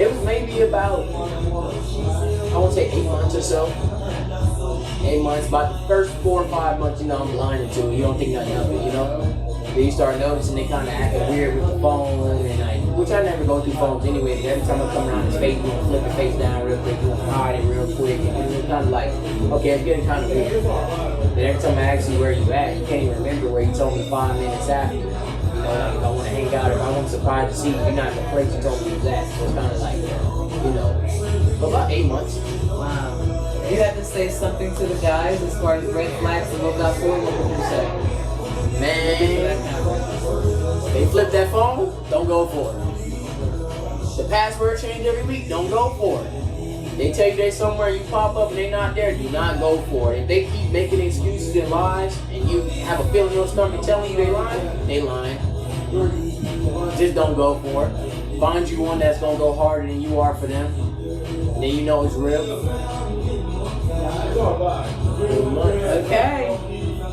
It was maybe about, I want to say 8 months or so. 8 months, about the first 4 or 5 months, you know, I'm blinded to it. You don't think nothing of it, you know? Then you start noticing they kind of acting weird with the phone, and like, which I never go through phones anyway, but every time I come around his face, you flip the face down real quick, you hide it real quick, and it's kind of like, okay, it's getting kind of weird. Then every time I ask you where you at, you can't even remember where you told me 5 minutes after. You know, like if I want to hang out, if I want to surprise to see you, you're not in the place you told me you was at. So it's kind of like, you know, for about 8 months. Wow. You had to say something to the guys as far as red flags to look out for. What would you say? Man, they flip that phone, don't go for it. The password change every week, don't go for it. They tell you they're somewhere, you pop up and they're not there, do not go for it. If they keep making excuses and lies, and you have a feeling in your stomach telling you they lying. Just don't go for it. Find you one that's gonna go harder than you are for them, and then you know it's real. Okay.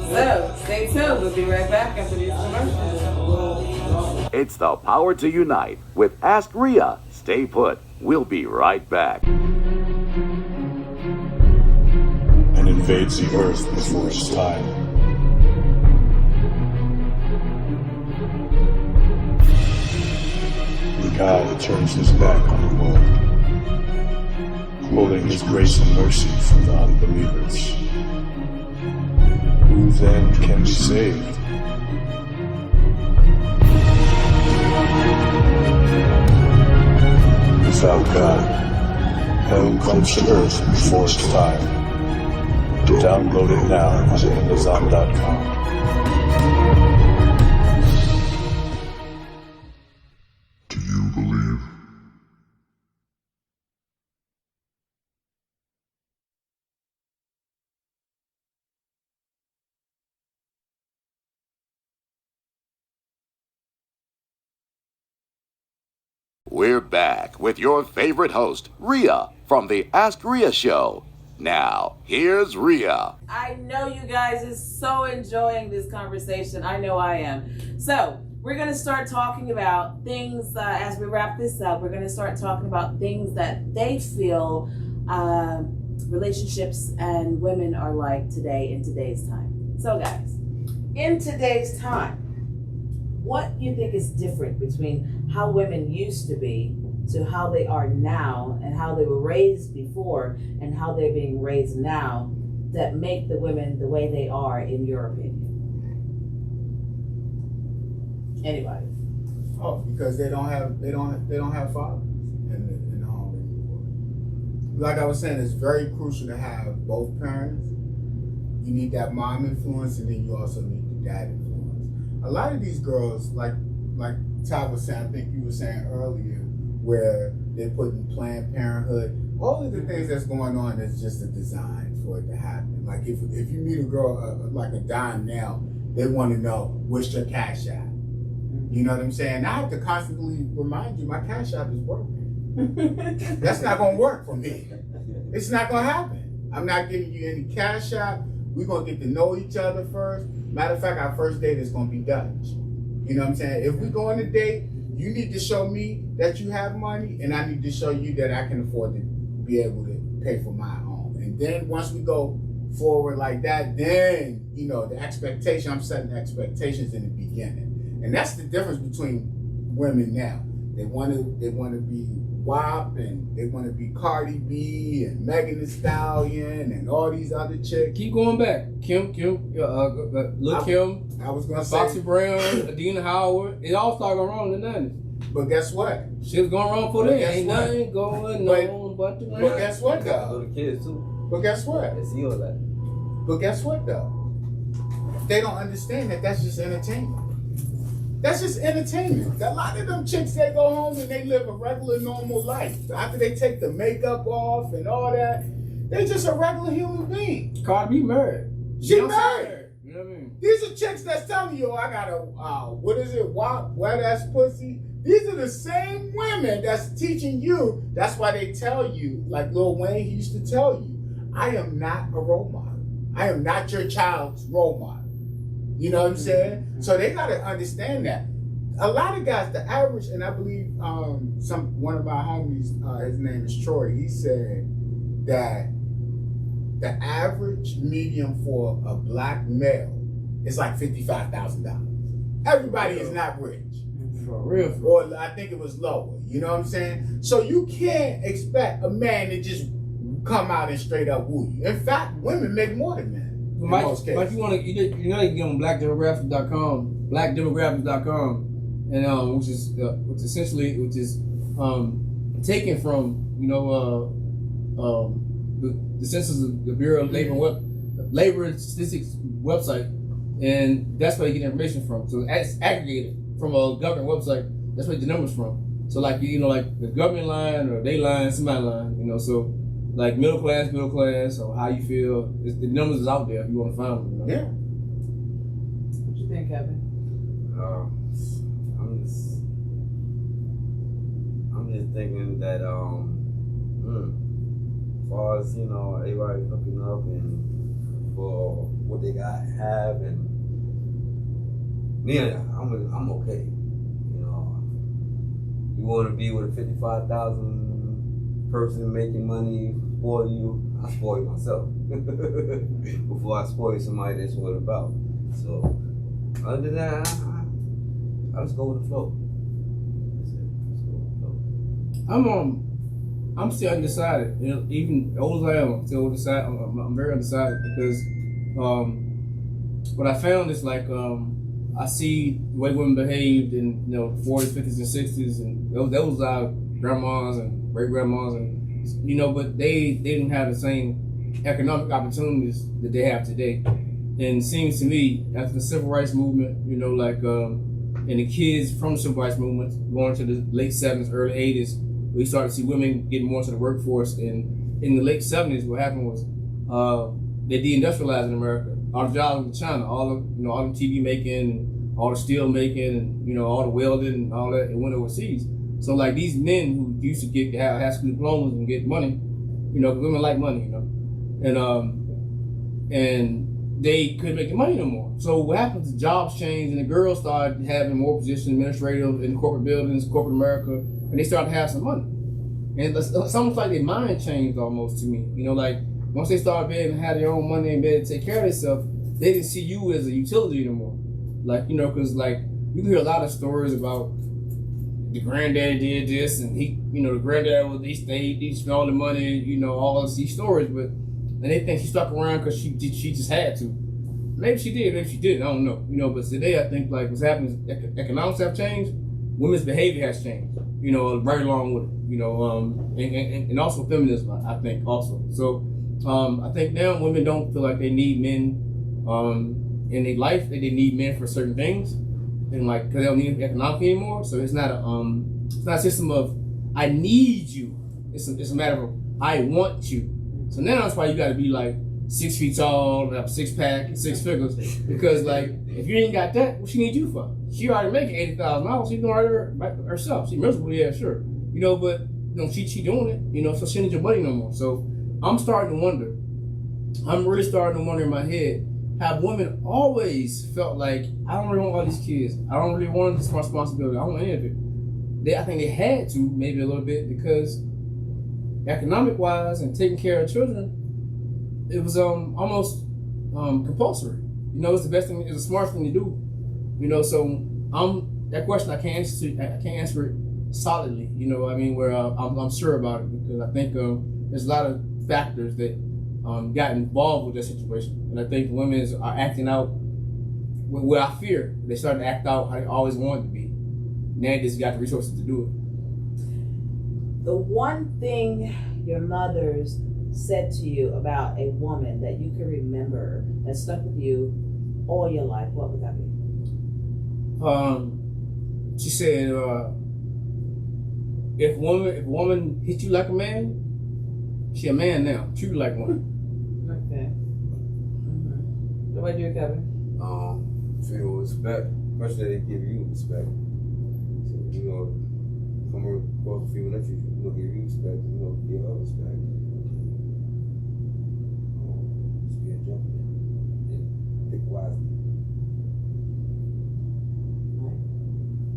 So, stay tuned. We'll be right back after these commercials. It's the power to unite with Ask RIA. Stay put. We'll be right back. And invades the earth before its time. The God that turns his back on the world, holding his grace and mercy from the unbelievers. Who then can be saved? Without God, hell comes to earth before its time. Download it now on Amazon.com. Do you believe? We're back with your favorite host, RIA, from the Ask RIA show. Now, here's RIA. I know you guys are so enjoying this conversation. I know I am. So, we're going to start talking about things, as we wrap this up, we're going to start talking about things that they feel relationships and women are like today in today's time. So, guys, in today's time, what do you think is different between how women used to be to how they are now, and how they were raised before and how they're being raised now, that make the women the way they are, in your opinion? Anybody? Oh, because they don't have fathers in the home anymore. Like I was saying, it's very crucial to have both parents. You need that mom influence, and then you also need the dad influence. A lot of these girls, like Ty was saying, I think you were saying earlier, where they're putting Planned Parenthood, all of the things that's going on is just a design for it to happen. Like if you meet a girl like a dime now, they want to know, what's your cash app? You know what I'm saying? I have to constantly remind you, my cash app is working. That's not gonna work for me. It's not gonna happen. I'm not giving you any cash app. We're gonna get to know each other first. Matter of fact, our first date is gonna be Dutch. You know what I'm saying? If we go on a date, you need to show me that you have money, and I need to show you that I can afford to be able to pay for my own. And then once we go forward like that, then, you know, the expectation, I'm setting expectations in the beginning. And that's the difference between women now. They want to be WAP, and they want to be Cardi B and Megan Thee Stallion and all these other chicks. Keep going back. Lil' Kim. I was gonna say Foxy Brown, Adina Howard. It all started going wrong in the 90s. But guess what? Shit was going wrong for them. Ain't nothing going on but the rain. But guess what though? Little kids too. But guess what? They see all that. But guess what though? they don't understand that that's just entertainment. That's just entertainment. A lot of them chicks, they go home and they live a regular, normal life. After they take the makeup off and all that, they just a regular human being. Cardi B married. She married. You know what I mean? These are chicks that's telling you, I got a, what is it, wet ass pussy. These are the same women that's teaching you. That's why they tell you, like Lil Wayne used to tell you, I am not a role model. I am not your child's role model. You know what I'm saying? So they gotta understand that. A lot of guys, the average, and I believe one of our homies, his name is Troy, he said that the average medium for a black male is like $55,000. Everybody is not rich. For real. Or I think it was lower. You know what I'm saying? So you can't expect a man to just come out and straight up woo you. In fact, women make more than men. Mike, you can get on blackdemographics.com, and which is taken from the Census of the Bureau of Labor Statistics website, and that's where you get information from. So it's aggregated from a government website. That's where the numbers from. So like like the government line or they line, somebody line. So. Like middle class, or how you feel. The numbers is out there if you want to find them. Yeah. What you think, Kevin? I'm just thinking that as far as everybody hooking up and for what they have, and me, I'm okay. You want to be with a 55,000 person making money for you, I spoil myself before I spoil somebody that's what about. So other than that, I just go with the flow. I'm still undecided. Even old as I am, I'm still undecided. I'm very undecided because what I found is like I see the way women behaved in the 40s, 50s, and 60s, and those are grandmas and great grandmas, and but they didn't have the same economic opportunities that they have today. And it seems to me after the civil rights movement, and the kids from the civil rights movement going to the late 70s, early 80s, we started to see women getting more into the workforce. And in the late 70s, what happened was they deindustrialized in America. All the jobs in China, all the TV making, all the steel making, and all the welding and all that, it went overseas. So like these men who used to have high school diplomas and get money, because women like money, and they couldn't make the money no more. So what happens is jobs changed and the girls started having more positions, administrative in corporate buildings, corporate America, and they started to have some money. And it's almost like their mind changed almost to me. Like once they started being able to have their own money and be able to take care of themselves, they didn't see you as a utility anymore. Like, because like you can hear a lot of stories about the granddaddy did this, and he, the granddad he spent all the money, all of these stories, but and they think she stuck around because she just had to. Maybe she did, maybe she didn't. I don't know, But today I think like what's happening is economics have changed, women's behavior has changed, right along with it, and also feminism, I think also. So I think now women don't feel like they need men in their life, that they need men for certain things. And like, cause they don't need economic anymore, so it's not a system of I need you. It's a matter of I want you. So now that's why you got to be like 6 feet tall, have a 6-pack, and 6 figures. Because like, if you ain't got that, what she need you for? She already making $80,000. She's doing it herself. She miserable, yeah, sure. But she doing it. So she needs your money no more. So I'm starting to wonder. I'm really starting to wonder in my head. Have women always felt like I don't really want all these kids. I don't really want this responsibility. I don't want any of it. I think they had to maybe a little bit because economic wise and taking care of children, it was almost compulsory. It's the best thing. It's the smartest thing to do. So that question I can't answer it solidly. Where I'm sure about it because I think there's a lot of factors that got involved with that situation. And I think women are acting out what I fear. They started to act out how they always wanted to be. Now they just got the resources to do it. The one thing your mothers said to you about a woman that you can remember that stuck with you all your life, what would that be? She said, if woman hit you like a man, she a man now. Treat you like one. Okay. What about you, Kevin? Feel respect. First that they give you respect. So, you know, come across the female that you know, give you respect, you know, give her respect. Just be a gentleman. And think wisely.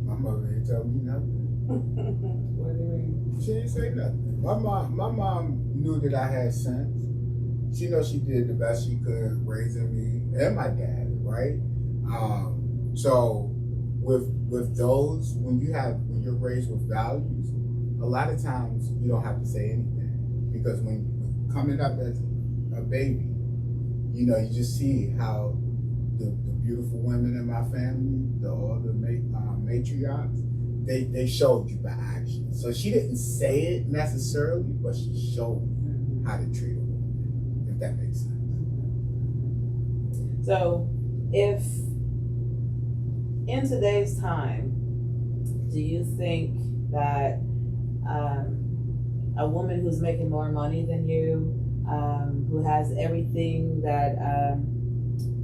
My mother ain't tell me nothing. What do you mean? She ain't say nothing. My mom knew that I had sense. She knows she did the best she could raising me and my dad, right? So with those, when you're raised with values, a lot of times you don't have to say anything, because when coming up as a baby, you know, you just see how the beautiful women in my family, all the matriarchs, they showed you by action. So she didn't say it necessarily, but she showed me how to treat a woman, if that makes sense. So, if in today's time, do you think that a woman who's making more money than you, who has everything that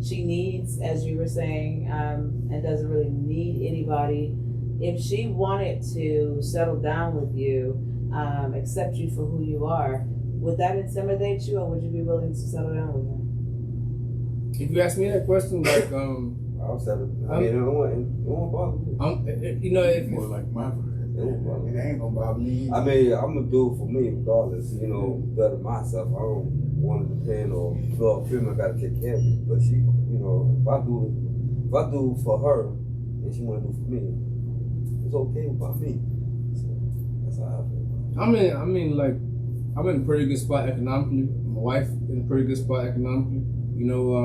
she needs, as you were saying, and doesn't really need anybody, if she wanted to settle down with you, accept you for who you are, would that intimidate you, or would you be willing to settle down with her? If you ask me that question, like, I'll settle. I mean, it won't bother me. you know, if More like my It won't bother me. It ain't gonna bother me. I mean, I'm gonna do it for me regardless, you know, better myself. I don't want to depend or feel a female gotta take care of me. But she, you know, if I do for her, and she wanna do for me, it's okay about me. So that's how I feel about it. I mean, like, I'm in a pretty good spot economically. My wife in a pretty good spot economically. You know,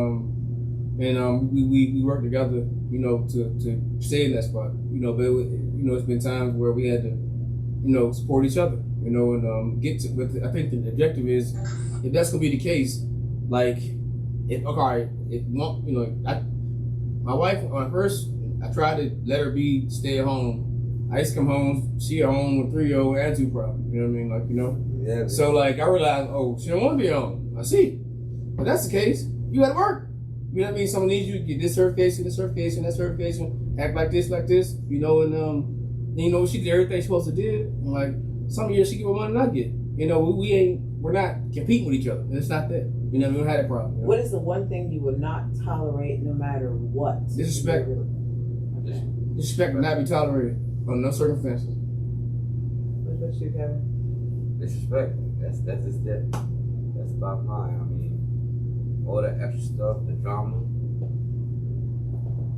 and we work together, you know, to stay in that spot. You know, but you know, it's been times where we had to, you know, support each other. You know, and get to. But I think the objective is, if that's gonna be the case, like, you know, my wife at first, I tried to let her stay at home. I used to come home, she at home with 3-year-old attitude problem. You know what I mean? Like, you know. Yeah. So like, I realized, oh, she don't want to be at home. I see. But that's the case, you got to work. You know what I mean? Someone needs you to get this certification, that certification, act like this, you know, and you know, she did everything she's supposed to do. And like, some years she get more money than I get. You know, we're not competing with each other. It's not that. You know, we don't have that problem. You know? What is the one thing you would not tolerate no matter what? Disrespect. Okay. Disrespect will not be tolerated under no circumstances. What about you, Kevin? Disrespect. That's just that. That's about mine. I mean, all the extra stuff, the drama,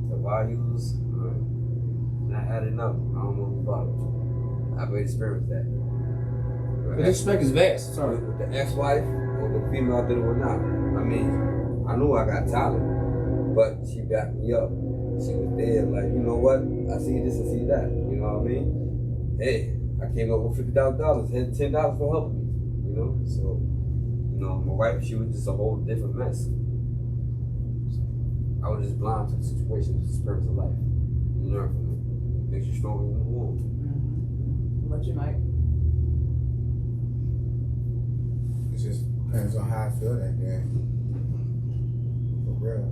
the values, not adding up. I don't know about it. I've already experienced that. The disrespect is vast. Sorry. With the ex-wife or the female I did it or not. I mean, I knew I got talent, but she backed me up. She was there, like, you know what? I see this and see that. You know what I mean? Hey, I came up with $50,000, had $10 for helping me. You know, so. You know, my wife, she was just a whole different mess. So I was just blind to the situation, the experience of life. You learn from it. Makes you stronger when you move on. What about you, Mike? It just depends on how I feel that day. For real.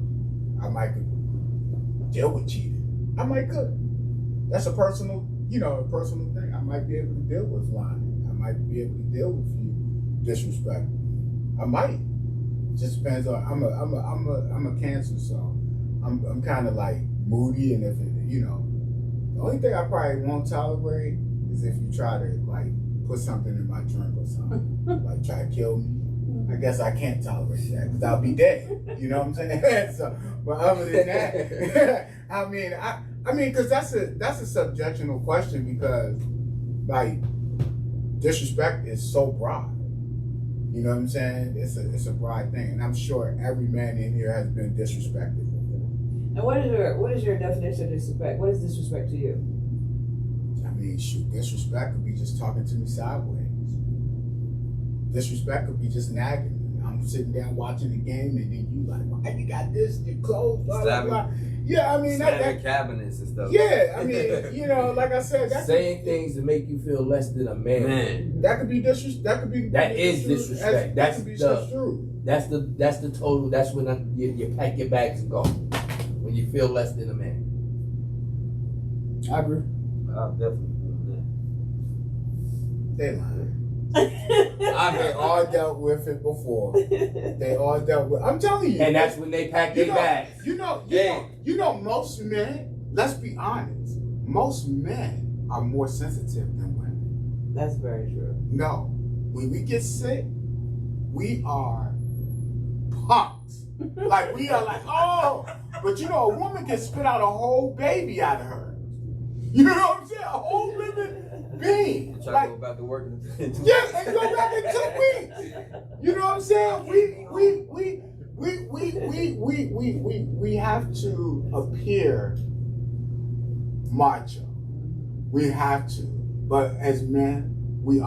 I might could deal with cheating. I might could. That's a personal thing. I might be able to deal with lying. I might be able to deal with you disrespect. I might. It just depends on. I'm a Cancer, so I'm kind of like moody, and if it, you know, the only thing I probably won't tolerate is if you try to like put something in my drink or something, like try to kill me. I guess I can't tolerate that because I'll be dead. You know what I'm saying? So, but other than that, I mean, because that's a subjectional question, because like disrespect is so broad. You know what I'm saying? It's a broad thing, and I'm sure every man in here has been disrespected before. And what is your definition of disrespect? What is disrespect to you? I mean, shoot, disrespect could be just talking to me sideways. Disrespect could be just nagging me. I'm I'm sitting down watching the game, and then you like, why you got this? Your clothes, blah blah blah. Yeah, I mean that cabinets and stuff. Yeah, I mean, you know, like I said, that's saying things to make you feel less than a man. That could be disrespect. That is disrespect. That could be true. That's the total. That's when you pack your bags and go. When you feel less than a man. I agree. I'll definitely do They lying. They all dealt with it before. They all dealt with. I'm telling you. And that's when they pack their bags. You know, most men. Let's be honest. Most men are more sensitive than women. That's very true. No, when we get sick, we are punks. Like we are like, oh, but you know, a woman can spit out a whole baby out of her. You know what I'm saying? A whole living being. Try to go back to work. Yes, and go back in 2 weeks. You know what I'm saying? We have to appear macho. We have to. But as men, we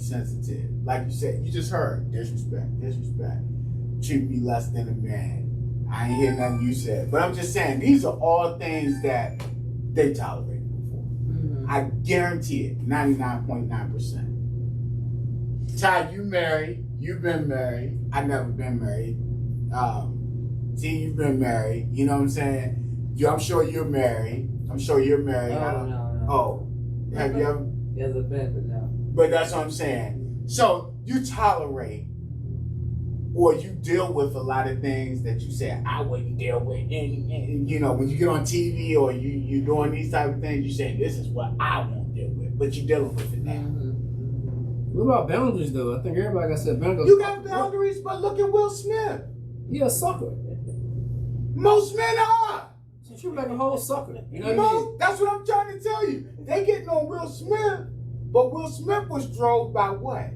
sensitive. Like you said, you just heard disrespect. Treat me less than a man. I ain't hear nothing you said. But I'm just saying, these are all things that they tolerated before. I guarantee it, 99.9%. Ty, you married. You've been married. I've never been married. T, you've been married. You know what I'm saying? I'm sure you're married. Oh, no. Oh, have you ever? Yes, I've been, but no. But that's what I'm saying. So you tolerate or you deal with a lot of things that you say I wouldn't deal with. And you know, when you get on TV or you doing these type of things, you say this is what I won't deal with. But you're dealing with it now. What about boundaries though? I think everybody got set boundaries. You got boundaries, but look at Will Smith. He a sucker. Most men are. You like a whole sucker. You know what I mean? That's what I'm trying to tell you. They getting on Will Smith, but Will Smith was drove by what?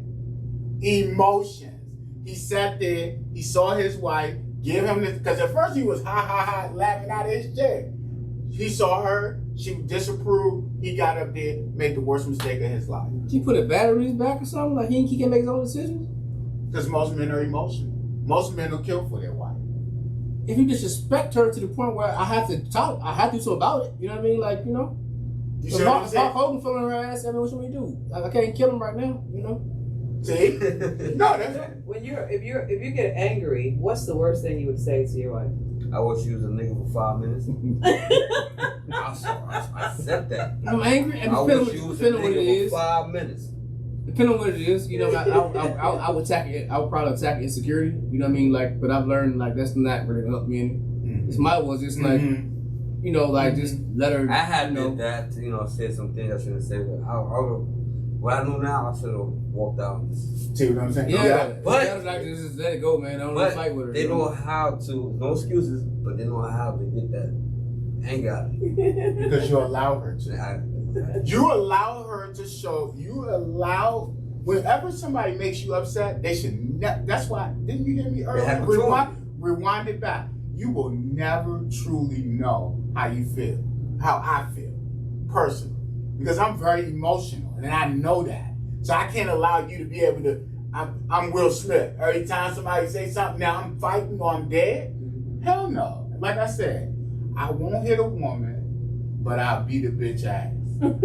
Emotions. He sat there, he saw his wife, give him this, because at first he was ha, laughing out of his chair. He saw her, she disapproved, he got up there, made the worst mistake of his life. She put a battery in his back or something? Like he can make his own decisions? Because most men are emotional. Most men will kill for their wife. If you disrespect her to the point where I have to talk, I have to do something about it. You know what I mean? Like, you know. You see what I'm saying? Hulk Hogan feeling her ass. I mean, what should we do? I can't kill him right now. You know. See? No, that's if you get angry, what's the worst thing you would say to your wife? I wish you was a nigga for 5 minutes. I said that. I'm angry and I wish you was a nigga for 5 minutes. Depending on what it is, you know, I would attack it. I would probably attack insecurity. You know what I mean? Like, but I've learned like that's not really help me. It's my was just like, you know, like just let her. I had did that. You know, said some things I shouldn't say, but what I know now, I should have walked out. See what I'm saying? Yeah, but like just let it go, man. I don't want to fight with her. They know how to. No excuses, but they know how to get that anger out of you. Because you allow her to. You allow her to show. You allow. Whenever somebody makes you upset, they should. That's why. Didn't you hear me earlier? Rewind it back. You will never truly know how you feel, how I feel, personally, because I'm very emotional, and I know that. So I can't allow you to be able to. I'm Will Smith. Every time somebody say something, now I'm fighting or I'm dead. Hell no. Like I said, I won't hit a woman, but I'll beat a bitch ass. I'm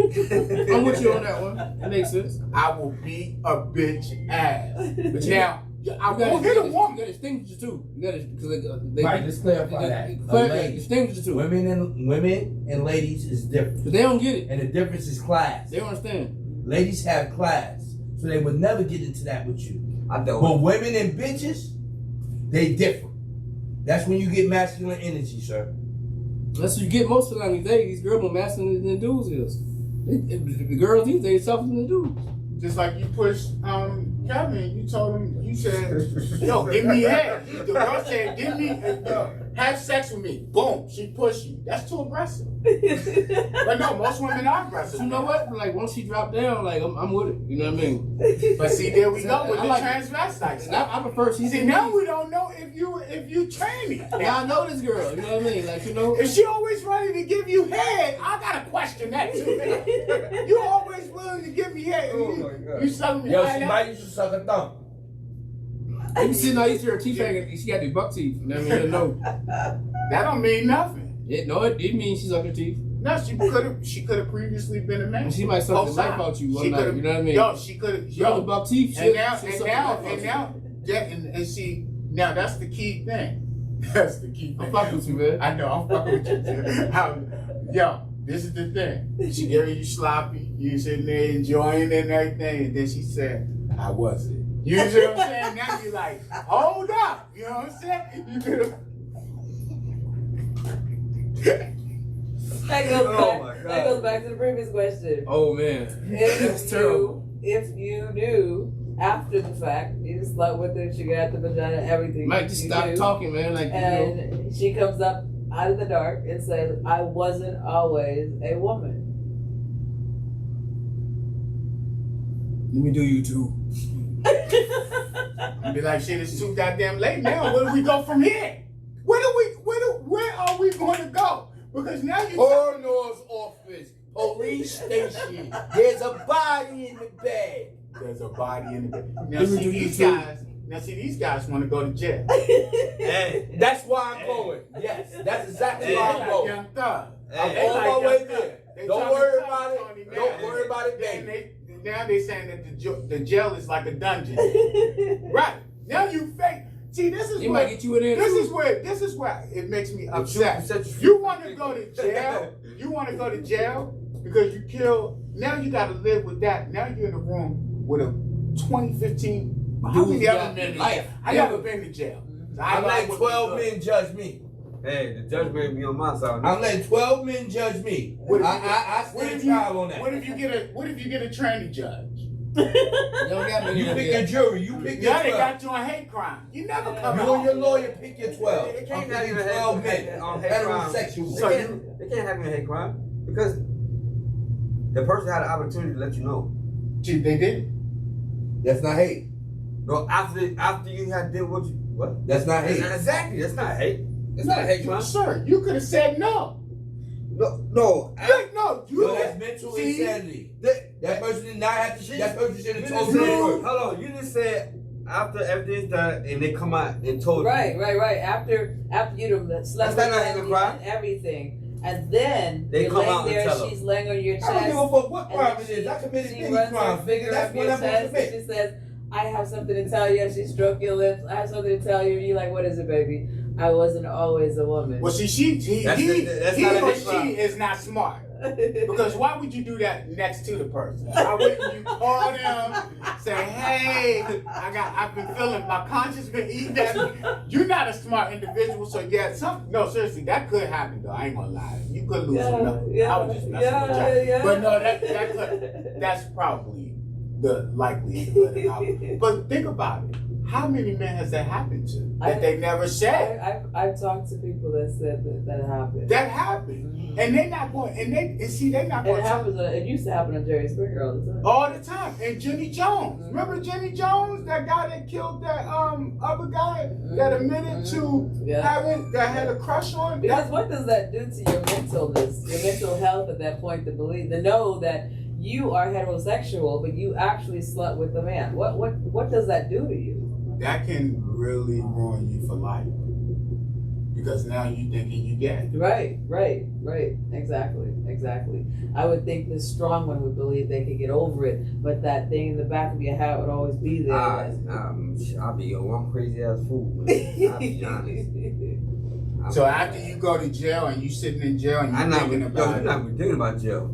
with you on that one. That makes sense. I will beat a bitch ass. But now, I gotta won't hit a woman. You gotta distinguish the two. You gotta, right, just clarify that. Distinguish the two. Women and ladies is different. But they don't get it. And the difference is class. They don't understand. Ladies have class, so they would never get into that with you. But women and bitches, they differ. That's when you get masculine energy, sir. That's what you get most of the time these days. These girls more masculine than dudes is. The girls these days tougher than the dudes. Just like you pushed Kevin, you told him, you said, yo, give me head. The girl said, give me, have sex with me. Boom, she pushed you. That's too aggressive. But no, most women are aggressive. You know what? Like once she dropped down, like I'm with it. You know what I mean? But see, there we go with the transvestite stuff. I prefer she. See, now we don't know if you training. Now I know this girl. You know what I mean? Like, you know, if she always ready to give you head, I gotta question that too. You always willing to give me head. Oh my God. You suck me. Yo, she might used to suck a thumb. You see, now you see her teeth hanging. She got the buck teeth. You know what I mean? No. That don't mean nothing. It means she's up her teeth. No, she could have previously been a man. She might suck the knife out you one night. You know what I mean? Yo, she could have. Yo, the buck teeth. And see, now that's the key thing. That's the key thing. I'm fucking with you, man. I know, I'm fucking with you too. Yo, this is the thing. She gave you sloppy, you sitting there enjoying it and everything, and then she said, I wasn't. You know what I'm saying? Now you're like, hold up. You know what I'm saying? You could have. That goes back to the previous question. Oh man. That's terrible. If you knew after the fact, you slept with her, she got the vagina, everything. Might just stop talking, man. Like, and she comes up out of the dark and says, I wasn't always a woman. Let me do you too. I'd be like, shit, it's too goddamn late now. Where do we go from here? Where are we going to go? Because now you Coroner's office, police station. There's a body in the bed. There's a body in the bed. Now see these guys want to go to jail. Hey, that's why I'm going. Yes, that's exactly why I'm going. Young Thug. I'm on my way there. Don't worry about it. Don't worry about it, baby. Now they saying that the jail is like a dungeon. Right. Now you fake. See, this is might get you in there. This is where it makes me upset. You want to go to jail? You want to go to jail because you killed. Now you got to live with that. Now you're in a room with a 2015. How many other men? I never been to jail. So I'm letting 12 men judge me. Hey, the judgment be on my side. I'm letting 12 men judge me. I stand trial on that. What if you get a tranny judge? You pick your jury. You pick your 12. Now they got you on hate crime. You never come out. You and your lawyer pick your 12. They can't have you 12 men on hate crime. They can't have you in hate crime because the person had an opportunity to let you know. Gee, they did. That's not hate. No, after you had did what? That's not hate. Exactly. That's not hate. It's not a hate crime. Sir, you could have said no. No. That's mental insanity. That person did not have to. That person should have told you. Hold on. You just said after everything's done and they come out and told you. Right. After you slept with and everything. And then they come out there, and tell she's laying on your chest. I don't give a fuck what crime it is. I committed any crime. That's what I'm going to admit. She says, I have something to tell you. And she stroked your lips. I have something to tell you. And you're like, what is it, baby? I wasn't always a woman. Well, see, he or she is not smart. Because why would you do that next to the person? Why wouldn't you call them, say, hey, I've been feeling, my conscience been eating at me. You're not a smart individual, so no, seriously, that could happen though. I ain't gonna lie. You could lose enough. I was just messing with you. But no, that's probably the likelihood. But think about it. How many men has that happened to that they never said? I've talked to people that said that happened. That happened, and they're not going. They're not going. It happens. It used to happen on Jerry Springer all the time. All the time, and Jimmy Jones. Remember Jimmy Jones, that guy that killed that other guy that admitted to having that had a crush on. Because what does that do to your mentalness, your mental health at that point? To know that you are heterosexual, but you actually slept with a man. What does that do to you? That can really ruin you for life. Because now you thinking you gay. Right. Exactly. I would think the strong one would believe they could get over it, but that thing in the back of your head would always be there. I'll be one crazy ass fool, man. I'll be honest. So after you go to jail and you sitting in jail and you're thinking about it. I'm not thinking about jail.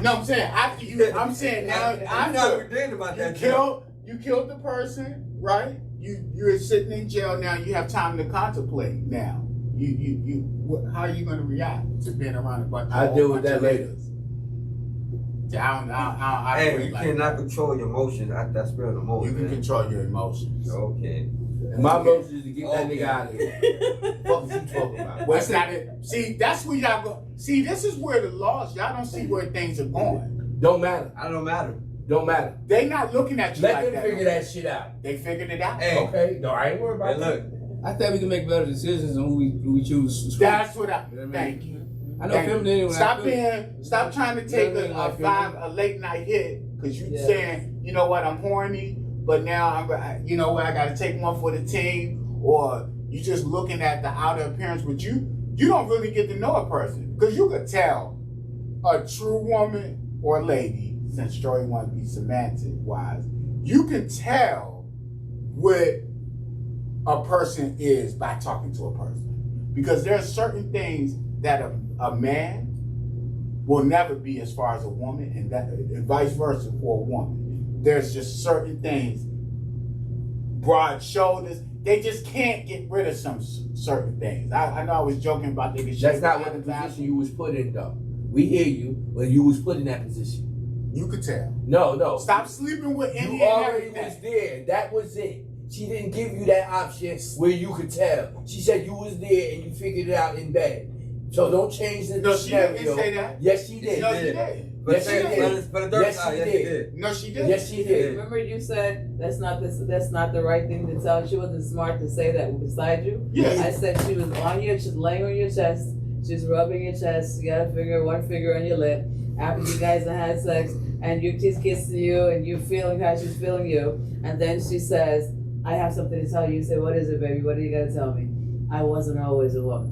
No, I'm saying after you, I'm saying now, I'm not thinking about that jail. You killed the person, right? You're sitting in jail now. You have time to contemplate now. How are you going to react to being around a bunch of I'll deal with that later. You cannot control your emotions. That's real emotion. You can control your emotions. Okay. And my emotions is to get that nigga out of here. What is you talking about? What's not it? See, that's where y'all go. See, this is where the laws. Y'all don't see where things are going. Don't matter. I don't matter. Don't matter. They not looking at you like that. Let them figure that shit out. They figured it out. Hey, okay. No, I ain't worried about that. Look, I think we can make better decisions on who we choose. That's what thank you. I know feminine. Stop trying to take a late night hit because you saying, you know what, I'm horny, but now you know what, I got to take one for the team, or you just looking at the outer appearance, but you don't really get to know a person, because you could tell a true woman or lady, since Joey want to be semantic wise, you can tell what a person is by talking to a person, because there are certain things that a man will never be as far as a woman, and vice versa for a woman. There's just certain things, broad shoulders, they just can't get rid of some certain things. I know I was joking about they get. That's not what the position you was put in, though. We hear you, but you was put in that position. You could tell. No. Stop sleeping with any. You already was there. That was it. She didn't give you that option where you could tell. She said you was there and you figured it out in bed. So don't change the scenario. No, she didn't say that. Yes, she did. No, she did. Yes, she did. Yes, she did. No, she did. Yes, she did. Remember you said that's not the right thing to tell. She wasn't smart to say that beside you. Yes. I said she was on your laying on your chest. She's rubbing your chest. You got one finger on your lip. After you guys have had sex and she's kissing you and you feeling how she's feeling you, and then she says, "I have something to tell you." You say, "What is it, baby? What are you gonna tell me?" I wasn't always a woman.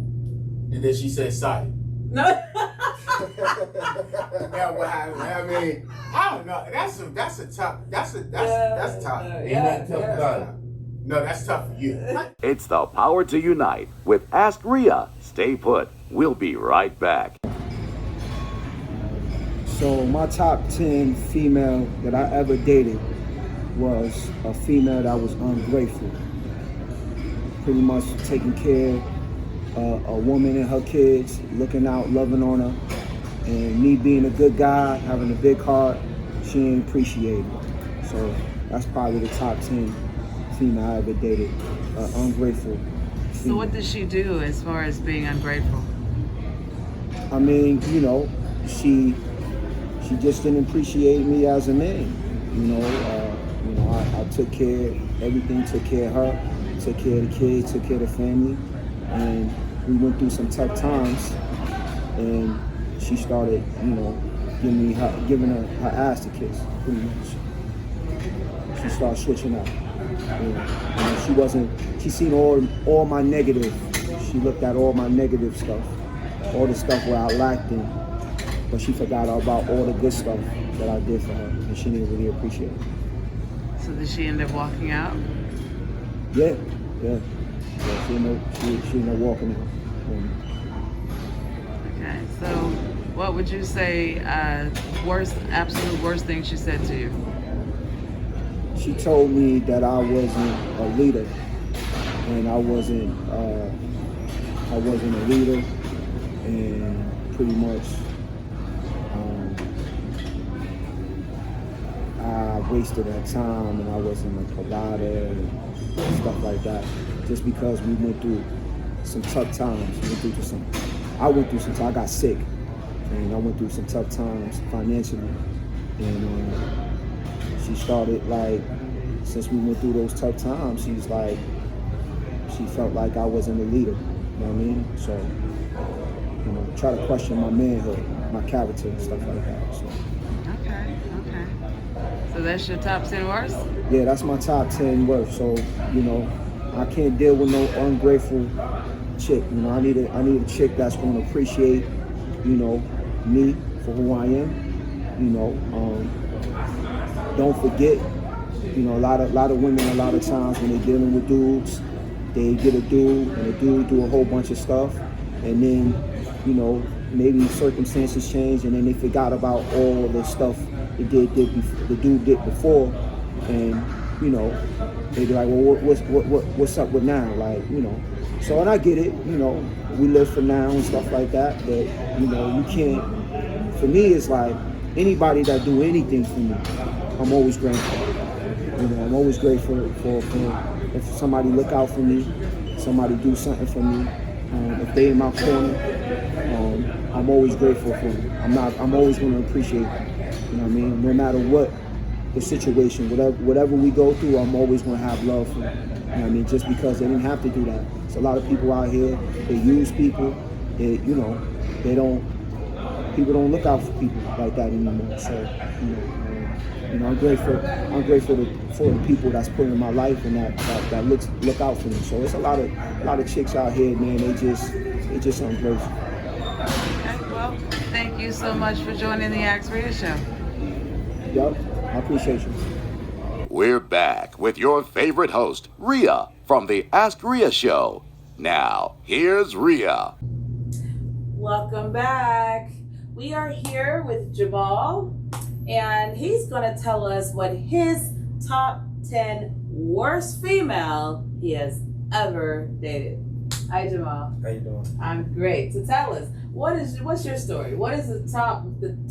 And then she said, "Sorry." No. Yeah, well, I mean, I don't know. That's tough. That's tough. Ain't nothing tough about it. No, that's tough for you. It's the power to unite with Ask RIA. Stay put. We'll be right back. So my top 10 female that I ever dated was a female that was ungrateful. Pretty much taking care of a woman and her kids, looking out, loving on her. And me being a good guy, having a big heart, she didn't appreciate it. So that's probably the top 10 female I ever dated, ungrateful female. So what did she do as far as being ungrateful? I mean, you know, she just didn't appreciate me as a man. I took care of everything, took care of her, took care of the kids, took care of the family, and we went through some tough times, and she started, giving her ass to kiss, pretty much. She started switching up. She seen all my negative. She looked at all my negative stuff, all the stuff where I lacked in, but she forgot about all the good stuff that I did for her, and she didn't really appreciate it. So did she end up walking out? Yeah. She ended up walking out. Okay, so what would you say absolute worst thing she said to you? She told me that I wasn't a leader, and I wasn't a leader, and pretty much I wasted her time, and I wasn't a provider and stuff like that. Just because we went through some tough times. I went through some time. I got sick, and I went through some tough times financially, and she started, since we went through those tough times, she felt like I wasn't a leader, you know what I mean? So, try to question my manhood, my character and stuff like that. So. Okay. So that's your top 10 worst? Yeah, that's my top 10 worst. So, I can't deal with no ungrateful chick. I need a chick that's going to appreciate, me for who I am. Don't forget, a lot of women, a lot of times when they're dealing with dudes, they get a dude, and the dude do a whole bunch of stuff, and then, maybe circumstances change, and then they forgot about all the stuff the dude did before, and they be like, well, what's up with now? So, and I get it, we live for now and stuff like that, but, you can't, for me, it's like, anybody that do anything for me, I'm always grateful. I'm always grateful for if somebody look out for me, somebody do something for me, if they in my corner, I'm always grateful for them. I'm always going to appreciate them, no matter what the situation, whatever we go through, I'm always going to have love for them, just because they didn't have to do that. There's a lot of people out here, they use people, people don't look out for people like that anymore, so, You know, I'm grateful for the people that's put in my life and that look out for me. So it's a lot of chicks out here, man. They just ungrateful. Okay, well, thank you so much for joining the Ask RIA show. Yup, I appreciate you. We're back with your favorite host, RIA, from the Ask RIA show. Now, here's RIA. Welcome back. We are here with Jamal, and he's going to tell us what his top 10 worst female he has ever dated. Hi, Jamal. How you doing? I'm great. So tell us, what's your story? What is the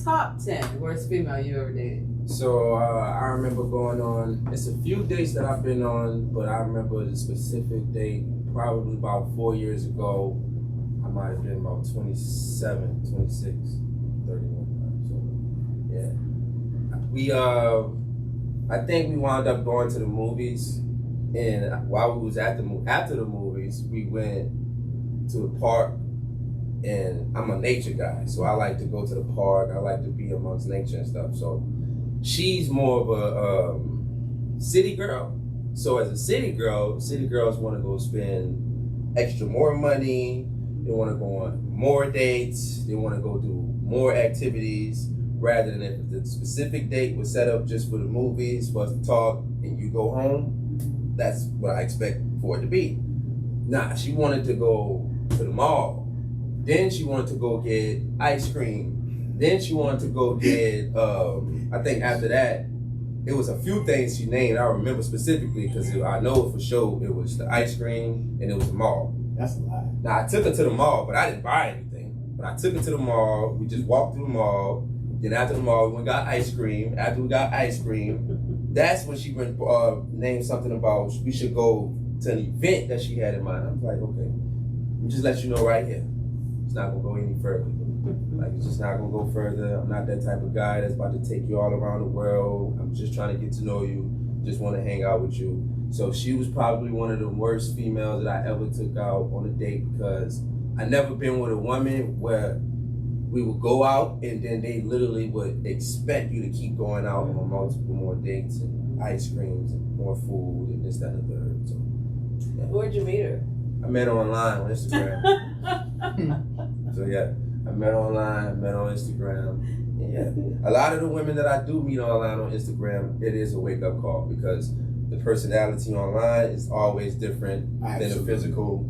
top 10 worst female you ever dated? So I remember going on, it's a few dates that I've been on, but I remember the specific date probably about 4 years ago. I might have been about 27, 26, 31. So yeah. I think we wound up going to the movies, and while we was after the movies, we went to the park. And I'm a nature guy, so I like to go to the park. I like to be amongst nature and stuff. So she's more of a city girl. So as a city girl, city girls want to go spend more money. They want to go on more dates. They want to go do more activities, rather than if the specific date was set up just for the movies, for us to talk, and you go home. That's what I expect for it to be. Nah, she wanted to go to the mall. Then she wanted to go get ice cream. Then she wanted to go get, I think after that, it was a few things she named. I remember specifically because I know for sure it was the ice cream and it was the mall. That's a lie. Now, I took her to the mall, but I didn't buy anything. But I took her to the mall. We just walked through the mall. Then after the mall, we went and got ice cream. After we got ice cream, that's when she went named something about we should go to an event that she had in mind. I was like, okay, let me just let you know right here. It's not gonna go any further. Like, it's just not gonna go further. I'm not that type of guy that's about to take you all around the world. I'm just trying to get to know you. Just want to hang out with you. So she was probably one of the worst females that I ever took out on a date, because I never been with a woman where we would go out and then they literally would expect you to keep going out on multiple more dates and ice creams and more food and this, that, and the third. So, yeah. Where'd you meet her? I met her online on Instagram. So yeah, I met her online, I met her on Instagram. And yeah, a lot of the women that I do meet online on Instagram, it is a wake-up call, because the personality online is always different than the physical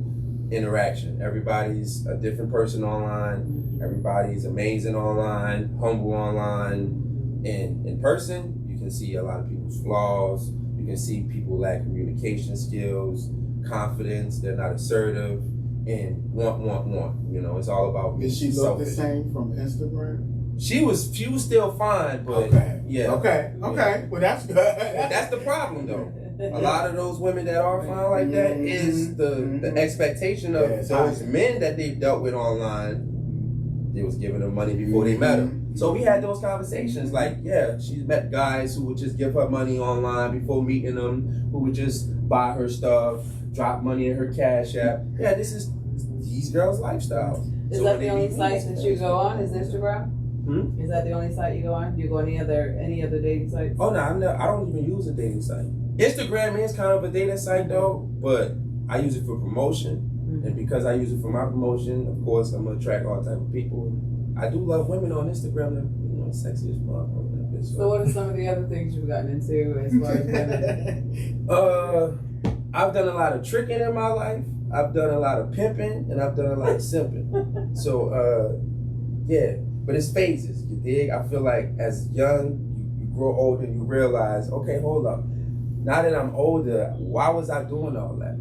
interaction. Everybody's a different person online. Everybody's amazing online, humble online. And in person, you can see a lot of people's flaws. You can see people lack communication skills, confidence, they're not assertive, and want. You know, it's all about me. Did she look the same from Instagram? She was still fine, but okay. Yeah. Okay. Well, that's good. That's the problem, though. A lot of those women that are fine like that is the expectation of those men that they've dealt with online. They was giving them money before they met them. So we had those conversations like, yeah, she's met guys who would just give her money online before meeting them, who would just buy her stuff, drop money in her Cash App. Yeah, this is these girls' lifestyle. Is that the only site that you go on? Is Instagram? Is that the only site you go on? Do you go on any other dating sites? Oh no, I don't even use a dating site. Instagram is kind of a dating site though, but I use it for promotion. And because I use it for my promotion, of course, I'm gonna attract all type of people. I do love women on Instagram. They're sexy as fuck. So what are some of the other things you've gotten into as far as women? I've done a lot of tricking in my life. I've done a lot of pimping, and I've done a lot of simping. So yeah, but it's phases. You dig? I feel like as young, you grow older, and you realize, okay, hold up. Now that I'm older, why was I doing all that?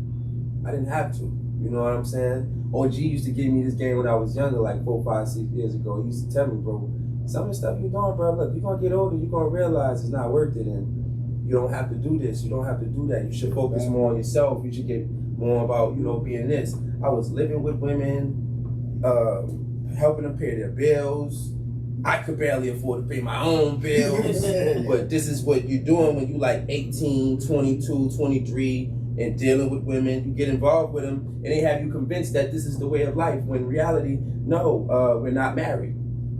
I didn't have to. You know what I'm saying? OG used to give me this game when I was younger, like 4, 5, 6 years ago. He used to tell me, bro, some of the stuff you're doing, bro, look, you're going to get older, you're going to realize it's not worth it, and you don't have to do this, you don't have to do that. You should focus more on yourself. You should get more about, being this. I was living with women, helping them pay their bills. I could barely afford to pay my own bills, but this is what you're doing when you like 18, 22, 23, and dealing with women. You get involved with them, and they have you convinced that this is the way of life, when in reality, no, we're not married.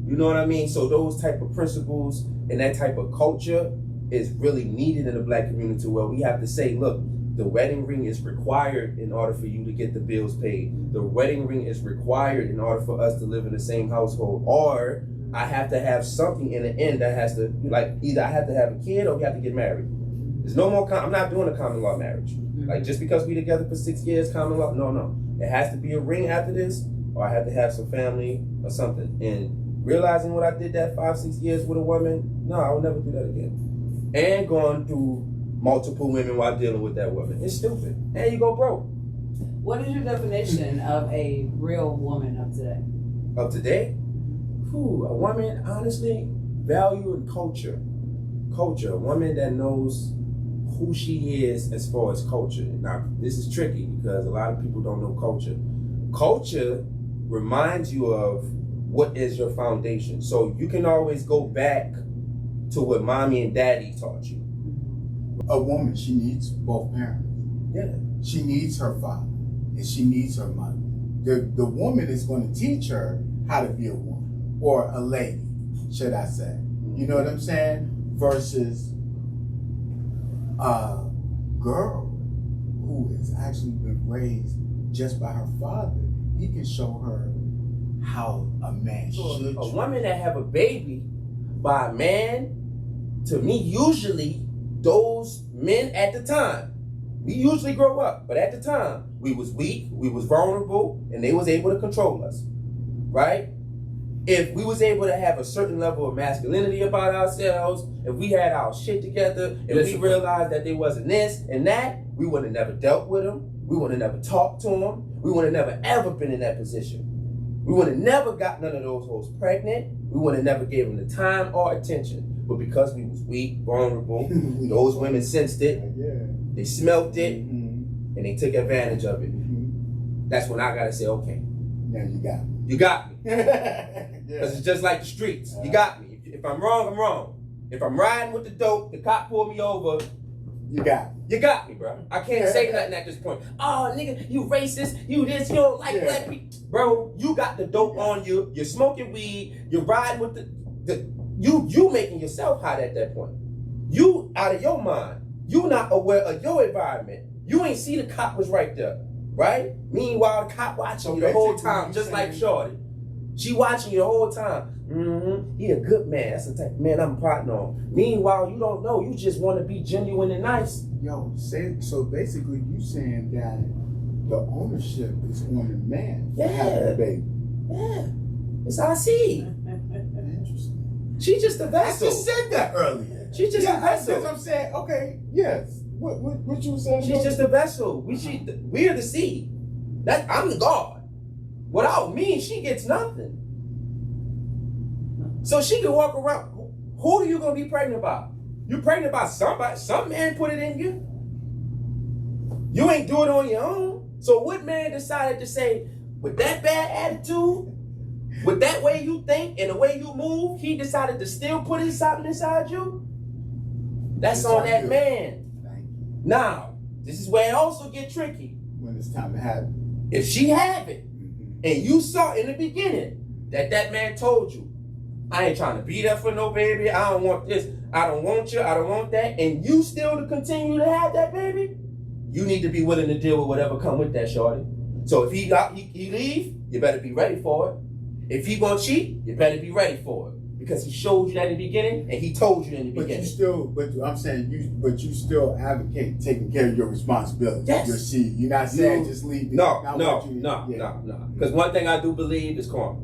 You know what I mean? So those type of principles and that type of culture is really needed in the black community, where we have to say, look, the wedding ring is required in order for you to get the bills paid. The wedding ring is required in order for us to live in the same household. Or I have to have something in the end that has to, like, either I have to have a kid or we have to get married. There's no more, I'm not doing a common law marriage. Like, just because we together for 6 years, common law, no. It has to be a ring after this, or I have to have some family or something. And realizing what I did that 5-6 years with a woman, no, I will never do that again. And going through multiple women while dealing with that woman, it's stupid. And you go broke. What is your definition of a real woman of today? Of today? A woman, honestly, value and culture. Culture, a woman that knows who she is as far as culture. Now, this is tricky because a lot of people don't know culture. Culture reminds you of what is your foundation. So you can always go back to what mommy and daddy taught you. A woman, she needs both parents. Yeah. She needs her father and she needs her mother. The woman is going to teach her how to be a woman, or a lady, should I say. You know what I'm saying? Versus a girl who has actually been raised just by her father. He can show her how a man should. A woman that have a baby by a man, to me, usually those men at the time, we usually grow up, but at the time, we was weak, we was vulnerable, and they was able to control us, right? If we was able to have a certain level of masculinity about ourselves, if we had our shit together, if we realized that there wasn't this and that, we would have never dealt with them, we would have never talked to them, we would have never ever been in that position. We would have never got none of those hoes pregnant, we would have never gave them the time or attention. But because we was weak, vulnerable, those women sensed it, they smelt it, and they took advantage of it. That's when I gotta say, okay. Now you got me. You got me. Because it's just like the streets. You got me. If I'm wrong, I'm wrong. If I'm riding with the dope, the cop pulled me over. You got me. You got me, bro. I can't say nothing at this point. Oh, nigga, you racist. You this. You don't like black people. Bro, you got the dope on you. You're smoking weed. You're riding with you making yourself hot at that point. You out of your mind. You not aware of your environment. You ain't see the cop was right there, right? Meanwhile, the cop watching you the whole time, just like Shorty. She watching you the whole time. He a good man. That's the type of man I'm plotting on. Meanwhile, you don't know. You just want to be genuine and nice. Yo, so basically you saying that the ownership is on the man for having a baby. Yeah. It's how I see. Interesting. She just a vessel. I just said that earlier. She's just a vessel. I'm saying, okay, yes. What you were saying? She's just a vessel. We're the seed. I'm the God. Without me, she gets nothing. So she can walk around. Who are you gonna be pregnant by? You pregnant by somebody? Some man put it in you. You ain't do it on your own. So what man decided to say, with that bad attitude, with that way you think and the way you move, he decided to still put something inside you? That's on that man. Now, this is where it also get tricky. When it's time to have it. If she have it, and you saw in the beginning that man told you, I ain't trying to be there for no baby, I don't want this, I don't want you, I don't want that, and you still to continue to have that baby, you need to be willing to deal with whatever come with that, shorty. So if he leave, you better be ready for it. If he gonna cheat, you better be ready for it. Because he showed you that in the beginning, and he told you in the beginning. I'm saying you still advocate taking care of your responsibility. Yes. Your seed. You're not saying just leave it. No. Because one thing I do believe is karma.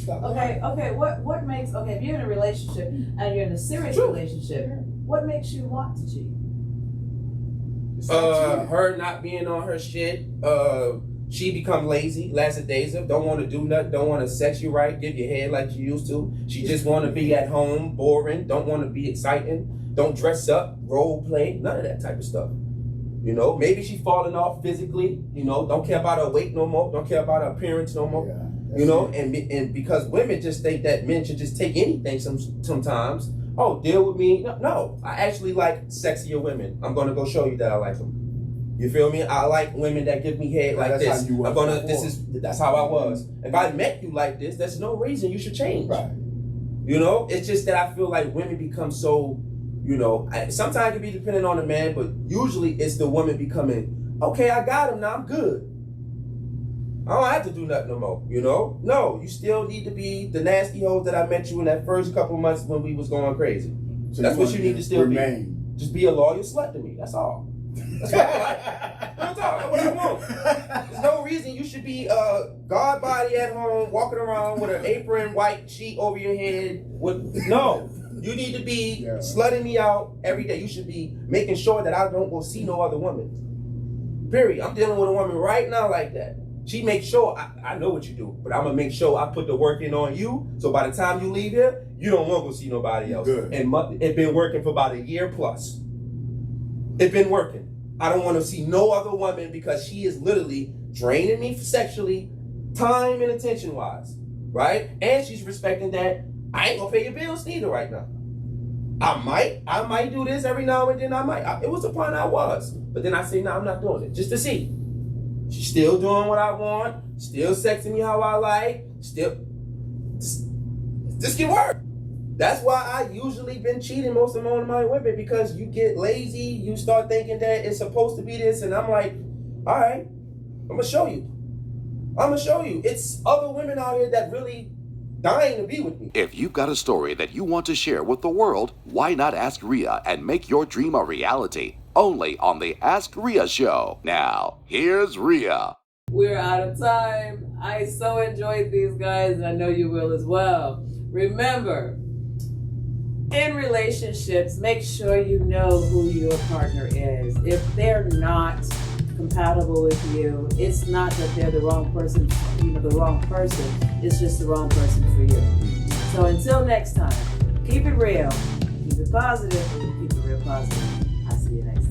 Okay. What makes if you're in a relationship and you're in a serious relationship, what makes you want to cheat? Her not being on her shit. She become lazy, lackadaisical, don't want to do nothing, don't want to sex you right, give you head like you used to. She just want to be at home, boring, don't want to be exciting, don't dress up, role play, none of that type of stuff. You know, maybe she falling off physically, you know, don't care about her weight no more, don't care about her appearance no more. You know, and because women just think that men should just take anything sometimes. Oh, deal with me. No, I actually like sexier women. I'm going to go show you that I like them. You feel me? I like women that give me head like this. That's how I was. If I met you like this, there's no reason you should change. Right. You know, it's just that I feel like women become so You know, sometimes it can be dependent on the man, but usually it's the woman becoming, okay, I got him, now I'm good. I don't have to do nothing no more, you know? No, you still need to be the nasty hoe that I met you in that first couple months when we was going crazy. So that's what you need to still be. Just be a loyal slut to me, that's all. That's what I like. That's all, what I want. There's no reason you should be guard body at home, walking around with an apron, white sheet over your head. No. You need to be slutting me out every day. You should be making sure that I don't go see no other woman. Period. I'm dealing with a woman right now like that. She makes sure, I know what you do, but I'm going to make sure I put the work in on you, so by the time you leave here, you don't want to go see nobody else. Good. And it's been working for about a year plus. It's been working. I don't want to see no other woman because she is literally draining me sexually, time and attention-wise, right? And she's respecting that I ain't going to pay your bills neither right now. I might do this every now and then, it was a point I was. But then I say, no, I'm not doing it, just to see. She's still doing what I want, still sexing me how I like, this can work. That's why I usually been cheating most of my women, because you get lazy, you start thinking that it's supposed to be this, and I'm like, all right, I'm gonna show you. It's other women out here that really dying to be with me. If you've got a story that you want to share with the world, why not ask RIA and make your dream a reality? Only on the Ask RIA show. Now, here's RIA. We're out of time. I so enjoyed these guys, and I know you will as well. Remember, in relationships, make sure you know who your partner is. If they're not compatible with you, it's not that they're the wrong person, the wrong person. It's just the wrong person for you. So until next time, keep it real, keep it positive, keep it real positive. I'll see you next time.